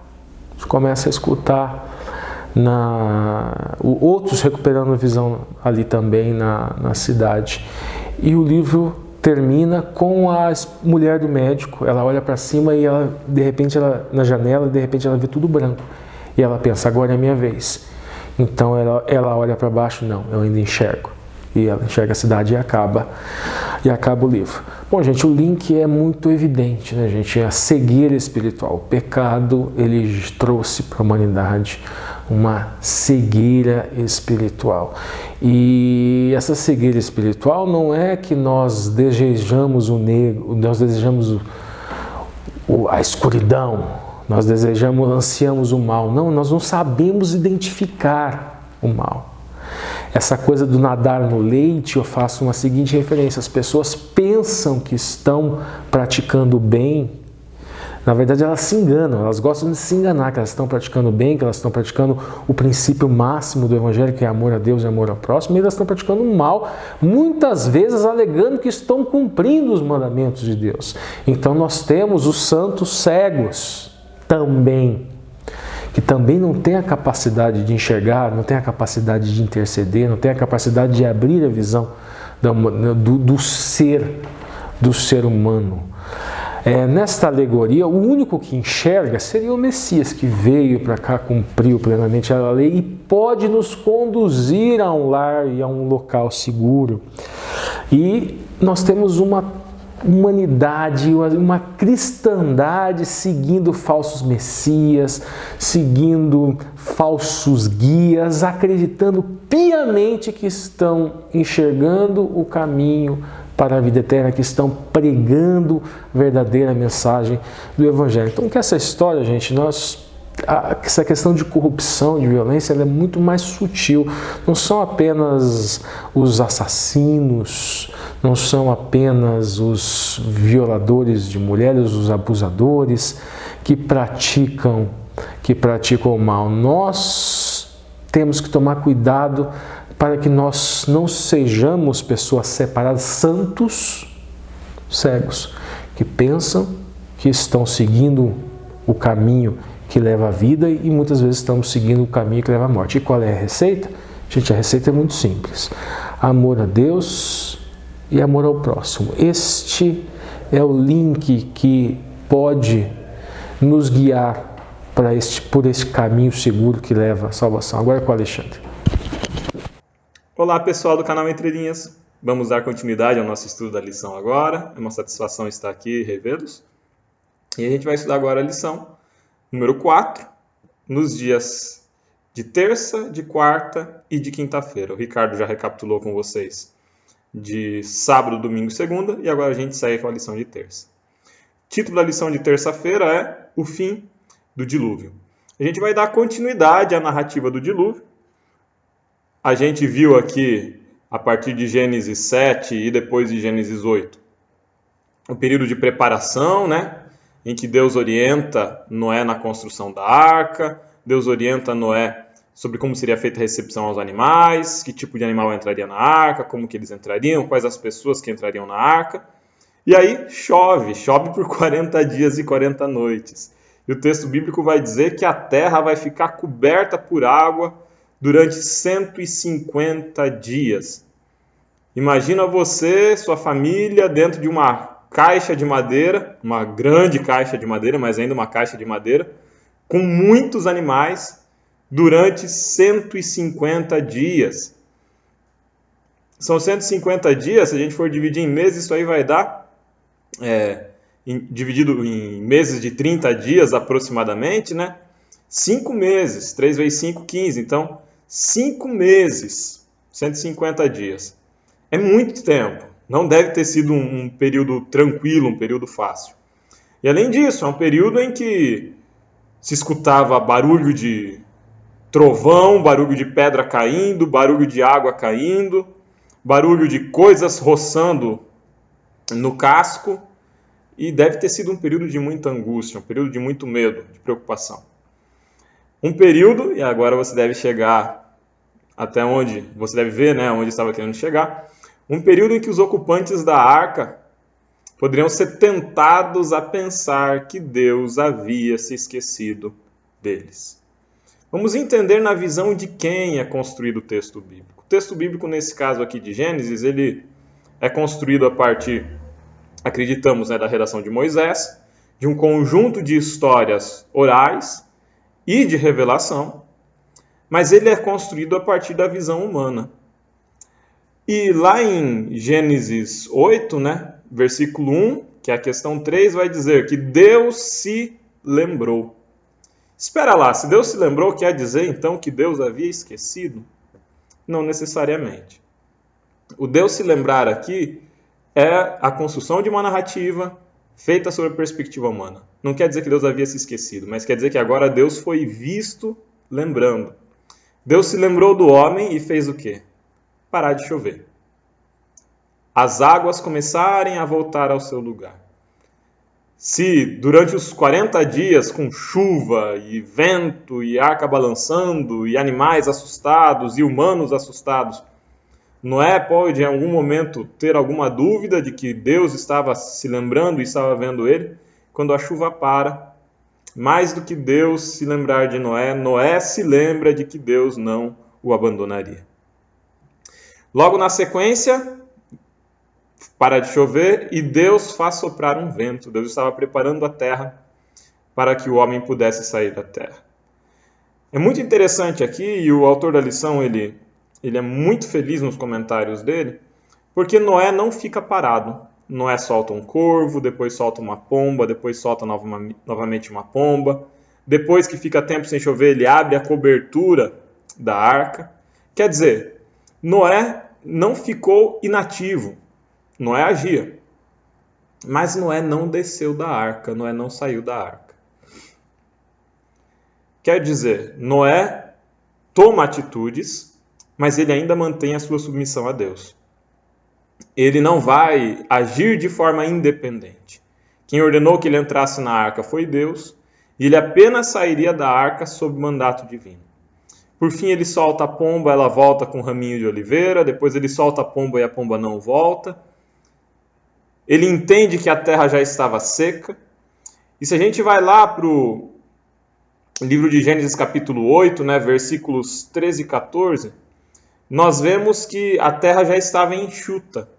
C: outros recuperando a visão ali também na cidade. E o livro termina com a mulher do médico. Ela olha para cima e ela, de repente, na janela, de repente ela vê tudo branco. E ela pensa, agora é a minha vez. Então ela olha para baixo, não, eu ainda enxergo. E ela enxerga a cidade e acaba o livro. Bom, gente, o link é muito evidente, né, gente? A cegueira espiritual. O pecado, ele trouxe para a humanidade uma cegueira espiritual. E essa cegueira espiritual não é que nós desejamos o negro, nós desejamos a escuridão, nós ansiamos o mal. Não, nós não sabemos identificar o mal. Essa coisa do nadar no leite, eu faço uma seguinte referência: as pessoas pensam que estão praticando bem. Na verdade, elas se enganam, elas gostam de se enganar, que elas estão praticando bem, que elas estão praticando o princípio máximo do Evangelho, que é amor a Deus e amor ao próximo, e elas estão praticando mal, muitas vezes alegando que estão cumprindo os mandamentos de Deus. Então nós temos os santos cegos também, que também não tem a capacidade de enxergar, não tem a capacidade de interceder, não tem a capacidade de abrir a visão do ser humano. Nesta alegoria, o único que enxerga seria o Messias, que veio para cá, cumpriu plenamente a lei e pode nos conduzir a um lar e a um local seguro. E nós temos uma humanidade, uma cristandade seguindo falsos messias, seguindo falsos guias, acreditando piamente que estão enxergando o caminho para a vida eterna, que estão pregando a verdadeira mensagem do Evangelho. Então, que essa história, gente, essa questão de corrupção, de violência, ela é muito mais sutil. Não são apenas os assassinos, não são apenas os violadores de mulheres, os abusadores que praticam o mal. Nós temos que tomar cuidado para que nós não sejamos pessoas separadas, santos cegos, que pensam que estão seguindo o caminho que leva à vida e muitas vezes estamos seguindo o caminho que leva à morte. E qual é a receita? Gente, a receita é muito simples. Amor a Deus e amor ao próximo. Este é o link que pode nos guiar por este caminho seguro que leva à salvação. Agora com o Alexandre.
D: Olá pessoal do canal Entre Linhas, vamos dar continuidade ao nosso estudo da lição agora, é uma satisfação estar aqui e revê-los. E a gente vai estudar agora a lição número 4, nos dias de terça, de quarta e de quinta-feira. O Ricardo já recapitulou com vocês de sábado, domingo e segunda, e agora a gente segue com a lição de terça. O título da lição de terça-feira é O Fim do Dilúvio. A gente vai dar continuidade à narrativa do dilúvio. A gente viu aqui, a partir de Gênesis 7 e depois de Gênesis 8, o período de preparação, né? Em que Deus orienta Noé na construção da arca, Deus orienta Noé sobre como seria feita a recepção aos animais, que tipo de animal entraria na arca, como que eles entrariam, quais as pessoas que entrariam na arca. E aí chove por 40 dias e 40 noites. E o texto bíblico vai dizer que a terra vai ficar coberta por água durante 150 dias. Imagina você, sua família, dentro de uma caixa de madeira, uma grande caixa de madeira, mas ainda uma caixa de madeira, com muitos animais, durante 150 dias. São 150 dias, se a gente for dividir em meses, isso aí vai dar, dividido em meses de 30 dias aproximadamente, né? 5 meses, 3 vezes 5, 15, então 5 meses, 150 dias. É muito tempo. Não deve ter sido um período tranquilo, um período fácil. E além disso, é um período em que se escutava barulho de trovão, barulho de pedra caindo, barulho de água caindo, barulho de coisas roçando no casco. E deve ter sido um período de muita angústia, um período de muito medo, de preocupação. Um período, e agora você deve chegar até onde, você deve ver, né, onde estava querendo chegar, um período em que os ocupantes da arca poderiam ser tentados a pensar que Deus havia se esquecido deles. Vamos entender na visão de quem é construído o texto bíblico. O texto bíblico, nesse caso aqui de Gênesis, ele é construído a partir, acreditamos, da redação de Moisés, de um conjunto de histórias orais e de revelação, mas ele é construído a partir da visão humana. E lá em Gênesis 8, versículo 1, que é a questão 3, vai dizer que Deus se lembrou. Espera lá, se Deus se lembrou, quer dizer então que Deus havia esquecido? Não necessariamente. O Deus se lembrar aqui é a construção de uma narrativa feita sob a perspectiva humana. Não quer dizer que Deus havia se esquecido, mas quer dizer que agora Deus foi visto lembrando. Deus se lembrou do homem e fez o quê? Parar de chover. As águas começarem a voltar ao seu lugar. Se durante os 40 dias com chuva e vento e arca balançando e animais assustados e humanos assustados, Noé pode em algum momento ter alguma dúvida de que Deus estava se lembrando e estava vendo ele? Quando a chuva para, mais do que Deus se lembrar de Noé, Noé se lembra de que Deus não o abandonaria. Logo na sequência, para de chover e Deus faz soprar um vento. Deus estava preparando a terra para que o homem pudesse sair da terra. É muito interessante aqui, e o autor da lição ele é muito feliz nos comentários dele, porque Noé não fica parado. Noé solta um corvo, depois solta uma pomba, depois solta novamente uma pomba. Depois que fica tempo sem chover, ele abre a cobertura da arca. Quer dizer, Noé não ficou inativo. Noé agia. Mas Noé não desceu da arca, Noé não saiu da arca. Quer dizer, Noé toma atitudes, mas ele ainda mantém a sua submissão a Deus. Ele não vai agir de forma independente. Quem ordenou que ele entrasse na arca foi Deus, e ele apenas sairia da arca sob mandato divino. Por fim, ele solta a pomba, ela volta com um raminho de oliveira, depois ele solta a pomba e a pomba não volta. Ele entende que a terra já estava seca. E se a gente vai lá para o livro de Gênesis capítulo 8, versículos 13 e 14, nós vemos que a terra já estava enxuta.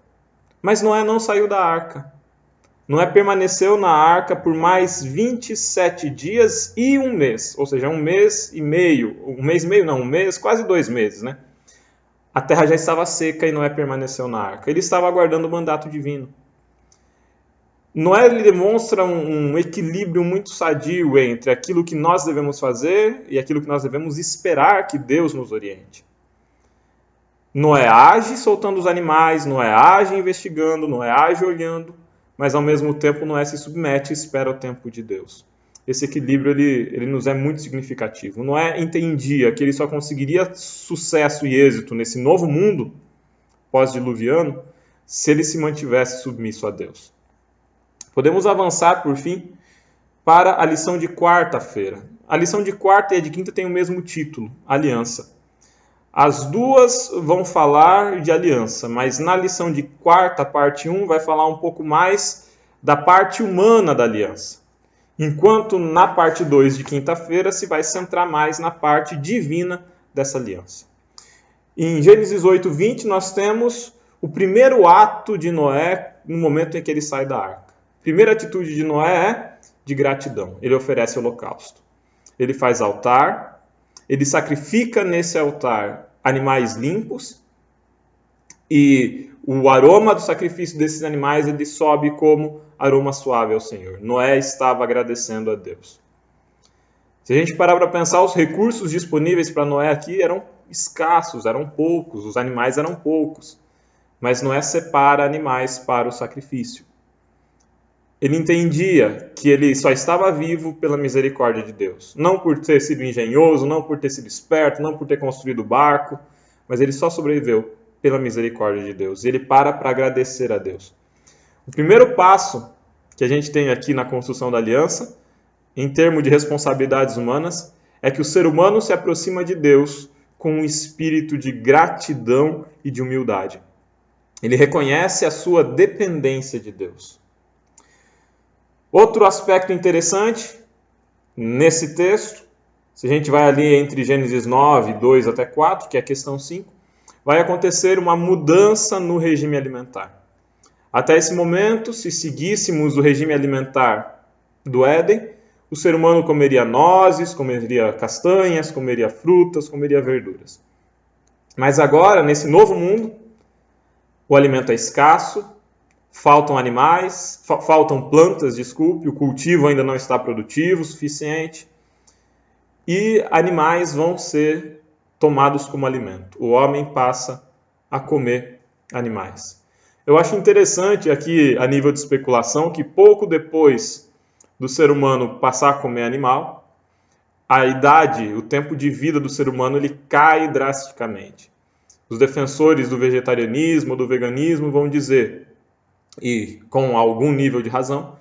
D: Mas Noé não saiu da arca. Noé permaneceu na arca por mais 27 dias e um mês. Ou seja, um mês e meio. Um mês, quase 2 meses, A terra já estava seca e Noé permaneceu na arca. Ele estava aguardando o mandato divino. Noé demonstra um equilíbrio muito sadio entre aquilo que nós devemos fazer e aquilo que nós devemos esperar que Deus nos oriente. Noé age soltando os animais, Noé age investigando, Noé age olhando, mas ao mesmo tempo Noé se submete e espera o tempo de Deus. Esse equilíbrio ele nos é muito significativo. Noé entendia que ele só conseguiria sucesso e êxito nesse novo mundo pós-diluviano se ele se mantivesse submisso a Deus. Podemos avançar, por fim, para a lição de quarta-feira. A lição de quarta e a de quinta têm o mesmo título, aliança. As duas vão falar de aliança, mas na lição de quarta, parte 1, vai falar um pouco mais da parte humana da aliança. Enquanto na parte 2 de quinta-feira se vai centrar mais na parte divina dessa aliança. Em Gênesis 8:20 nós temos o primeiro ato de Noé no momento em que ele sai da arca. A primeira atitude de Noé é de gratidão. Ele oferece holocausto. Ele faz altar. Ele sacrifica nesse altar animais limpos e o aroma do sacrifício desses animais ele sobe como aroma suave ao Senhor. Noé estava agradecendo a Deus. Se a gente parar para pensar, os recursos disponíveis para Noé aqui eram escassos, eram poucos, os animais eram poucos. Mas Noé separa animais para o sacrifício. Ele entendia que ele só estava vivo pela misericórdia de Deus. Não por ter sido engenhoso, não por ter sido esperto, não por ter construído o barco, mas ele só sobreviveu pela misericórdia de Deus. E ele para agradecer a Deus. O primeiro passo que a gente tem aqui na construção da aliança, em termos de responsabilidades humanas, é que o ser humano se aproxima de Deus com um espírito de gratidão e de humildade. Ele reconhece a sua dependência de Deus. Outro aspecto interessante nesse texto, se a gente vai ali entre Gênesis 9, 2 até 4, que é a questão 5, vai acontecer uma mudança no regime alimentar. Até esse momento, se seguíssemos o regime alimentar do Éden, o ser humano comeria nozes, comeria castanhas, comeria frutas, comeria verduras. Mas agora, nesse novo mundo, o alimento é escasso, faltam animais, faltam plantas, o cultivo ainda não está produtivo o suficiente, e animais vão ser tomados como alimento. O homem passa a comer animais. Eu acho interessante aqui, a nível de especulação, que pouco depois do ser humano passar a comer animal, a idade, o tempo de vida do ser humano, ele cai drasticamente. Os defensores do vegetarianismo, do veganismo, vão dizer, e com algum nível de razão,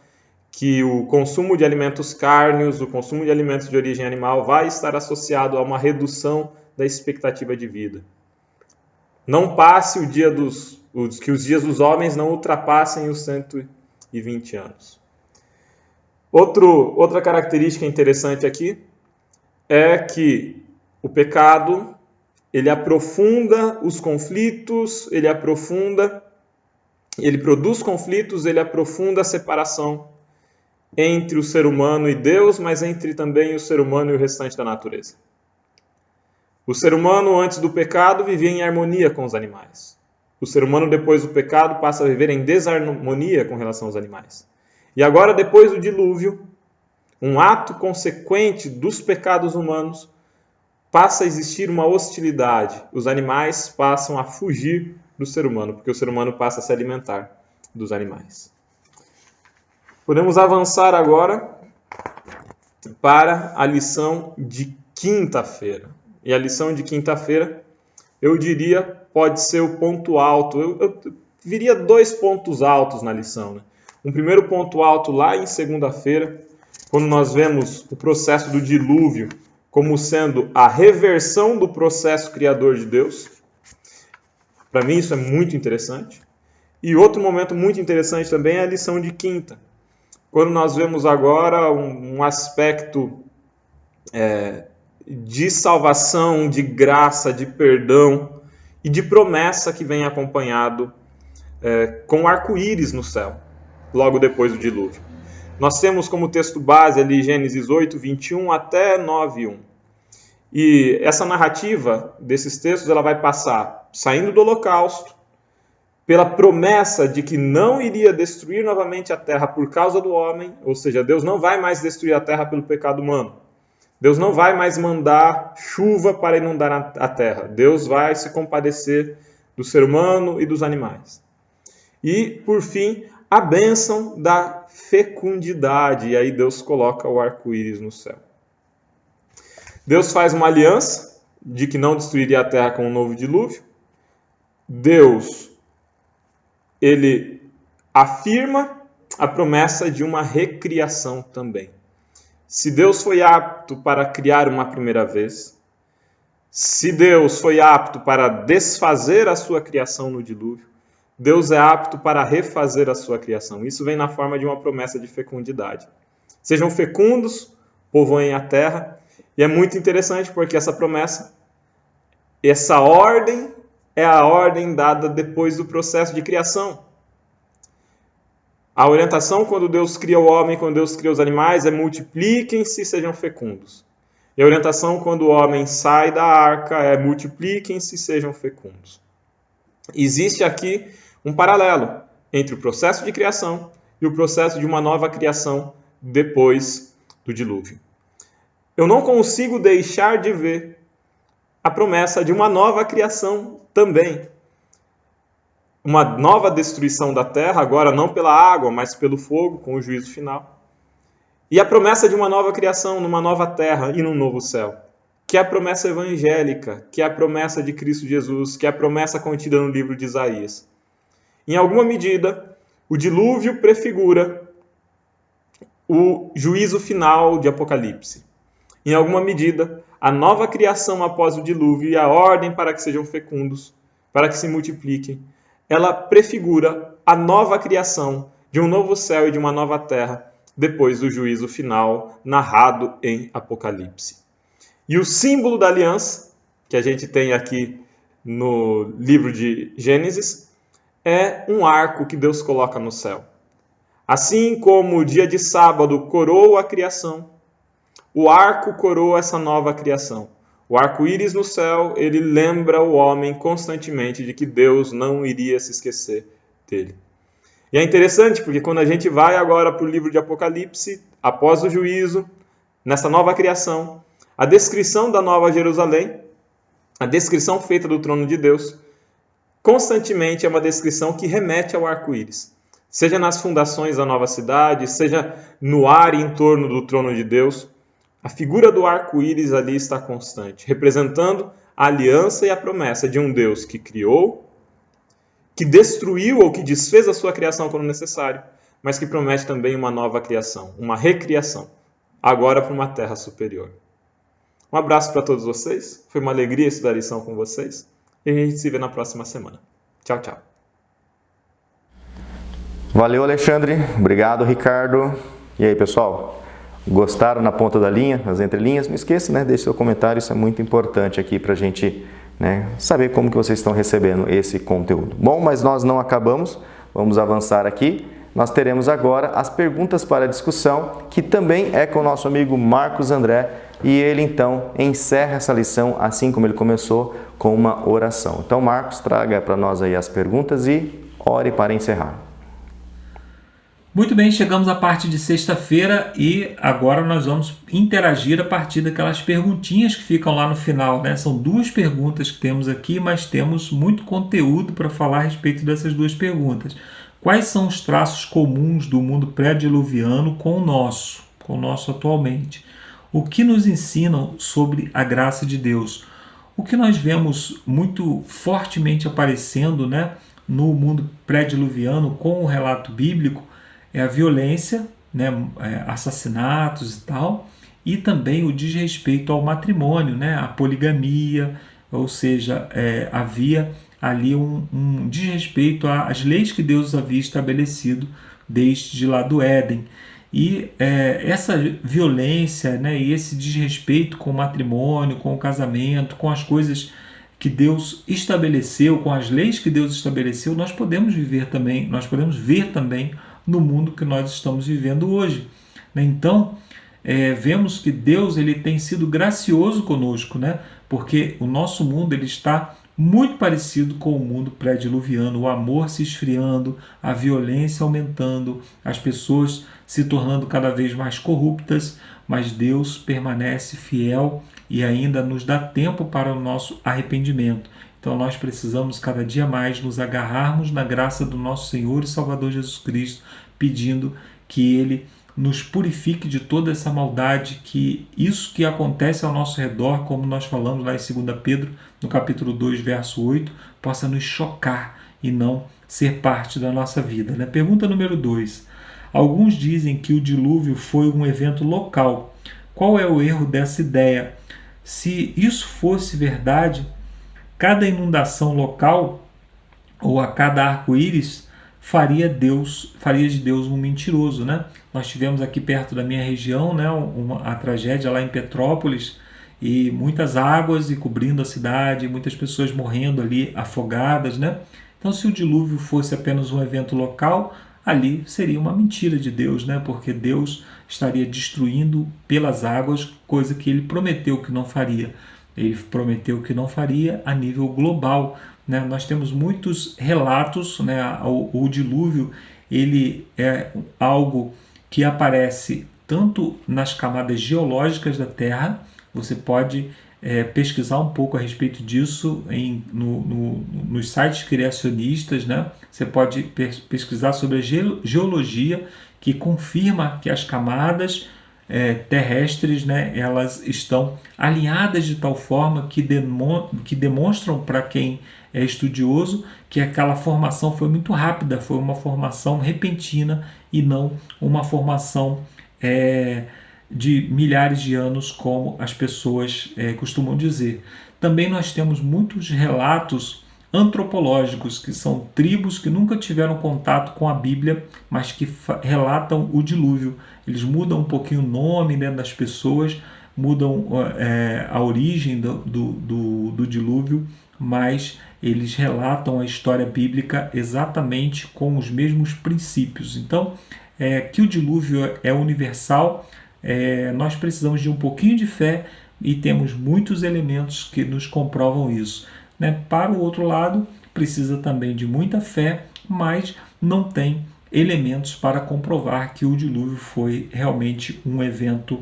D: que o consumo de alimentos cárneos, o consumo de alimentos de origem animal vai estar associado a uma redução da expectativa de vida. Não passe que os dias dos homens não ultrapassem os 120 anos. Outra característica interessante aqui é que o pecado, ele aprofunda os conflitos, ele produz conflitos, ele aprofunda a separação entre o ser humano e Deus, mas entre também o ser humano e o restante da natureza. O ser humano, antes do pecado, vivia em harmonia com os animais. O ser humano, depois do pecado, passa a viver em desarmonia com relação aos animais. E agora, depois do dilúvio, um ato consequente dos pecados humanos, passa a existir uma hostilidade. Os animais passam a fugir do ser humano, porque o ser humano passa a se alimentar dos animais. Podemos avançar agora para a lição de quinta-feira. E a lição de quinta-feira, eu diria, pode ser o ponto alto. Eu viria 2 pontos altos na lição, né? Um primeiro ponto alto lá em segunda-feira, quando nós vemos o processo do dilúvio como sendo a reversão do processo criador de Deus. Para mim isso é muito interessante. E outro momento muito interessante também é a lição de quinta, quando nós vemos agora um aspecto de salvação, de graça, de perdão e de promessa que vem acompanhado com arco-íris no céu, logo depois do dilúvio. Nós temos como texto base ali Gênesis 8, 21 até 9, 1. E essa narrativa desses textos ela vai passar saindo do holocausto, pela promessa de que não iria destruir novamente a terra por causa do homem, ou seja, Deus não vai mais destruir a terra pelo pecado humano. Deus não vai mais mandar chuva para inundar a terra. Deus vai se compadecer do ser humano e dos animais. E, por fim, a bênção da fecundidade. E aí Deus coloca o arco-íris no céu. Deus faz uma aliança de que não destruiria a terra com um novo dilúvio. Deus, ele afirma a promessa de uma recriação também. Se Deus foi apto para criar uma primeira vez, se Deus foi apto para desfazer a sua criação no dilúvio, Deus é apto para refazer a sua criação. Isso vem na forma de uma promessa de fecundidade. Sejam fecundos, povoem a terra. E é muito interessante porque essa promessa, essa ordem, é a ordem dada depois do processo de criação. A orientação quando Deus cria o homem, quando Deus cria os animais, é multipliquem-se e sejam fecundos. E a orientação quando o homem sai da arca é multipliquem-se e sejam fecundos. Existe aqui um paralelo entre o processo de criação e o processo de uma nova criação depois do dilúvio. Eu não consigo deixar de ver a promessa de uma nova criação também. Uma nova destruição da terra, agora não pela água, mas pelo fogo, com o juízo final. E a promessa de uma nova criação, numa nova terra e num novo céu. Que é a promessa evangélica, que é a promessa de Cristo Jesus, que é a promessa contida no livro de Isaías. Em alguma medida, o dilúvio prefigura o juízo final de Apocalipse. Em alguma medida, a nova criação após o dilúvio e a ordem para que sejam fecundos, para que se multipliquem, ela prefigura a nova criação de um novo céu e de uma nova terra depois do juízo final narrado em Apocalipse. E o símbolo da aliança, que a gente tem aqui no livro de Gênesis, é um arco que Deus coloca no céu. Assim como o dia de sábado coroa a criação, o arco coroa essa nova criação. O arco-íris no céu, ele lembra o homem constantemente de que Deus não iria se esquecer dele. E é interessante porque quando a gente vai agora para o livro de Apocalipse, após o juízo, nessa nova criação, a descrição da Nova Jerusalém, a descrição feita do trono de Deus, constantemente é uma descrição que remete ao arco-íris. Seja nas fundações da nova cidade, seja no ar em torno do trono de Deus, a figura do arco-íris ali está constante, representando a aliança e a promessa de um Deus que criou, que destruiu ou que desfez a sua criação quando necessário, mas que promete também uma nova criação, uma recriação, agora para uma terra superior. Um abraço para todos vocês, foi uma alegria estudar a lição com vocês, e a gente se vê na próxima semana. Tchau, tchau.
A: Valeu, Alexandre. Obrigado, Ricardo. E aí, pessoal? Gostaram na ponta da linha, nas entrelinhas? Não esqueça, né? Deixe seu comentário, isso é muito importante aqui para a gente, né, saber como que vocês estão recebendo esse conteúdo. Bom, mas nós não acabamos, vamos avançar aqui. Nós teremos agora as perguntas para discussão, que também é com o nosso amigo Marcos André, e ele então encerra essa lição, assim como ele começou, com uma oração. Então, Marcos, traga para nós aí as perguntas e ore para encerrar.
B: Muito bem, chegamos à parte de sexta-feira e agora nós vamos interagir a partir daquelas perguntinhas que ficam lá no final, né? São 2 perguntas que temos aqui, mas temos muito conteúdo para falar a respeito dessas 2 perguntas. Quais são os traços comuns do mundo pré-diluviano com o nosso atualmente? O que nos ensinam sobre a graça de Deus? O que nós vemos muito fortemente aparecendo, né, no mundo pré-diluviano com o relato bíblico é a violência, né, assassinatos e tal, e também o desrespeito ao matrimônio, né, a poligamia, ou seja, havia ali um desrespeito às leis que Deus havia estabelecido desde lá do Éden. E essa violência, né, e esse desrespeito com o matrimônio, com o casamento, com as coisas que Deus estabeleceu, com as leis que Deus estabeleceu, nós podemos ver também no mundo que nós estamos vivendo hoje. Então, vemos que Deus ele tem sido gracioso conosco, né? Porque o nosso mundo ele está muito parecido com o mundo pré-diluviano, o amor se esfriando, a violência aumentando, as pessoas se tornando cada vez mais corruptas, mas Deus permanece fiel e ainda nos dá tempo para o nosso arrependimento. Então nós precisamos cada dia mais nos agarrarmos na graça do nosso Senhor e Salvador Jesus Cristo, pedindo que Ele nos purifique de toda essa maldade, que isso que acontece ao nosso redor, como nós falamos lá em 2 Pedro, no capítulo 2, verso 8, possa nos chocar e não ser parte da nossa vida, né? Pergunta número 2. Alguns dizem que o dilúvio foi um evento local. Qual é o erro dessa ideia? Se isso fosse verdade, cada inundação local ou a cada arco-íris faria de Deus um mentiroso, né? Nós tivemos aqui perto da minha região, né, a tragédia lá em Petrópolis, e muitas águas e cobrindo a cidade, muitas pessoas morrendo ali afogadas, né? Então, se o dilúvio fosse apenas um evento local, ali seria uma mentira de Deus, né? Porque Deus estaria destruindo pelas águas, coisa que Ele prometeu que não faria. Ele prometeu que não faria a nível global, né? Nós temos muitos relatos, né? O dilúvio ele é algo que aparece tanto nas camadas geológicas da Terra. Você pode pesquisar um pouco a respeito disso nos sites criacionistas, né? Você pode pesquisar sobre a geologia, que confirma que as camadas terrestres, né, elas estão alinhadas de tal forma que demonstram para quem é estudioso que aquela formação foi muito rápida, foi uma formação repentina e não uma formação de milhares de anos, como as pessoas costumam dizer. Também nós temos muitos relatos antropológicos, que são tribos que nunca tiveram contato com a Bíblia, mas que relatam o dilúvio. Eles mudam um pouquinho o nome, né, das pessoas, mudam a origem do dilúvio, mas eles relatam a história bíblica exatamente com os mesmos princípios. Então, que o dilúvio é universal, nós precisamos de um pouquinho de fé e temos muitos elementos que nos comprovam isso, né? Para o outro lado, precisa também de muita fé, mas não tem elementos para comprovar que o dilúvio foi realmente um evento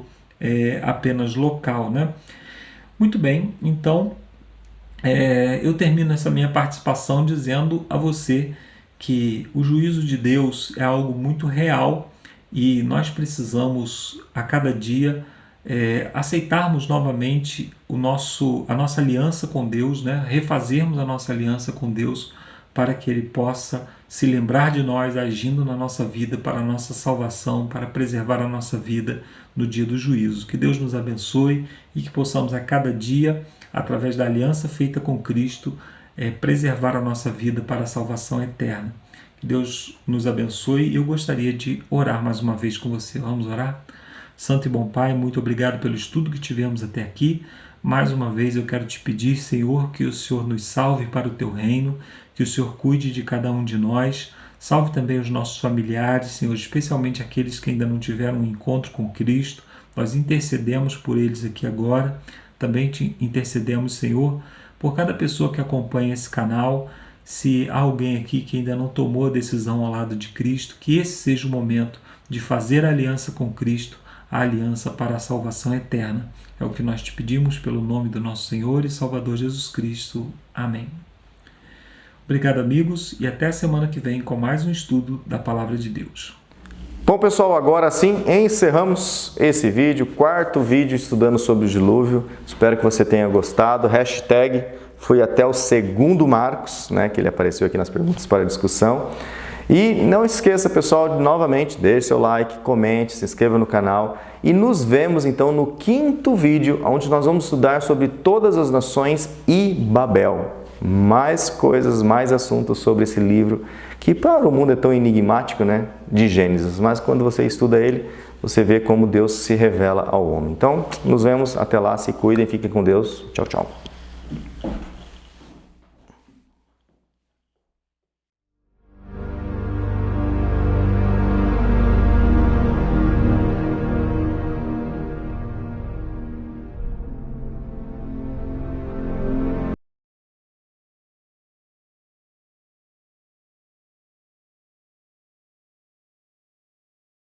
B: apenas local, né? Muito bem, então eu termino essa minha participação dizendo a você que o juízo de Deus é algo muito real e nós precisamos a cada dia aceitarmos novamente a nossa aliança com Deus, né? Refazermos a nossa aliança com Deus para que Ele possa se lembrar de nós agindo na nossa vida para a nossa salvação, para preservar a nossa vida no dia do juízo. Que Deus nos abençoe e que possamos a cada dia, através da aliança feita com Cristo, preservar a nossa vida para a salvação eterna. Que Deus nos abençoe e eu gostaria de orar mais uma vez com você. Vamos orar? Santo e bom Pai, muito obrigado pelo estudo que tivemos até aqui. Mais uma vez eu quero te pedir, Senhor, que o Senhor nos salve para o teu reino, que o Senhor cuide de cada um de nós, salve também os nossos familiares, Senhor, especialmente aqueles que ainda não tiveram um encontro com Cristo. Nós intercedemos por eles aqui agora, também te intercedemos, Senhor, por cada pessoa que acompanha esse canal. Se há alguém aqui que ainda não tomou a decisão ao lado de Cristo, que esse seja o momento de fazer a aliança com Cristo, a aliança para a salvação eterna. É o que nós te pedimos pelo nome do nosso Senhor e Salvador Jesus Cristo. Amém. Obrigado, amigos, e até a semana que vem com mais um estudo da Palavra de Deus.
A: Bom, pessoal, agora sim encerramos esse vídeo, quarto vídeo estudando sobre o dilúvio. Espero que você tenha gostado. Hashtag fui até o segundo Marcos, né, que ele apareceu aqui nas perguntas para discussão. E não esqueça, pessoal, de novamente, deixe seu like, comente, se inscreva no canal. E nos vemos então no quinto vídeo, onde nós vamos estudar sobre todas as nações e Babel. Mais coisas, mais assuntos sobre esse livro, que para o mundo é tão enigmático, né, de Gênesis. Mas quando você estuda ele, você vê como Deus se revela ao homem. Então, nos vemos até lá, se cuidem, fiquem com Deus. Tchau, tchau.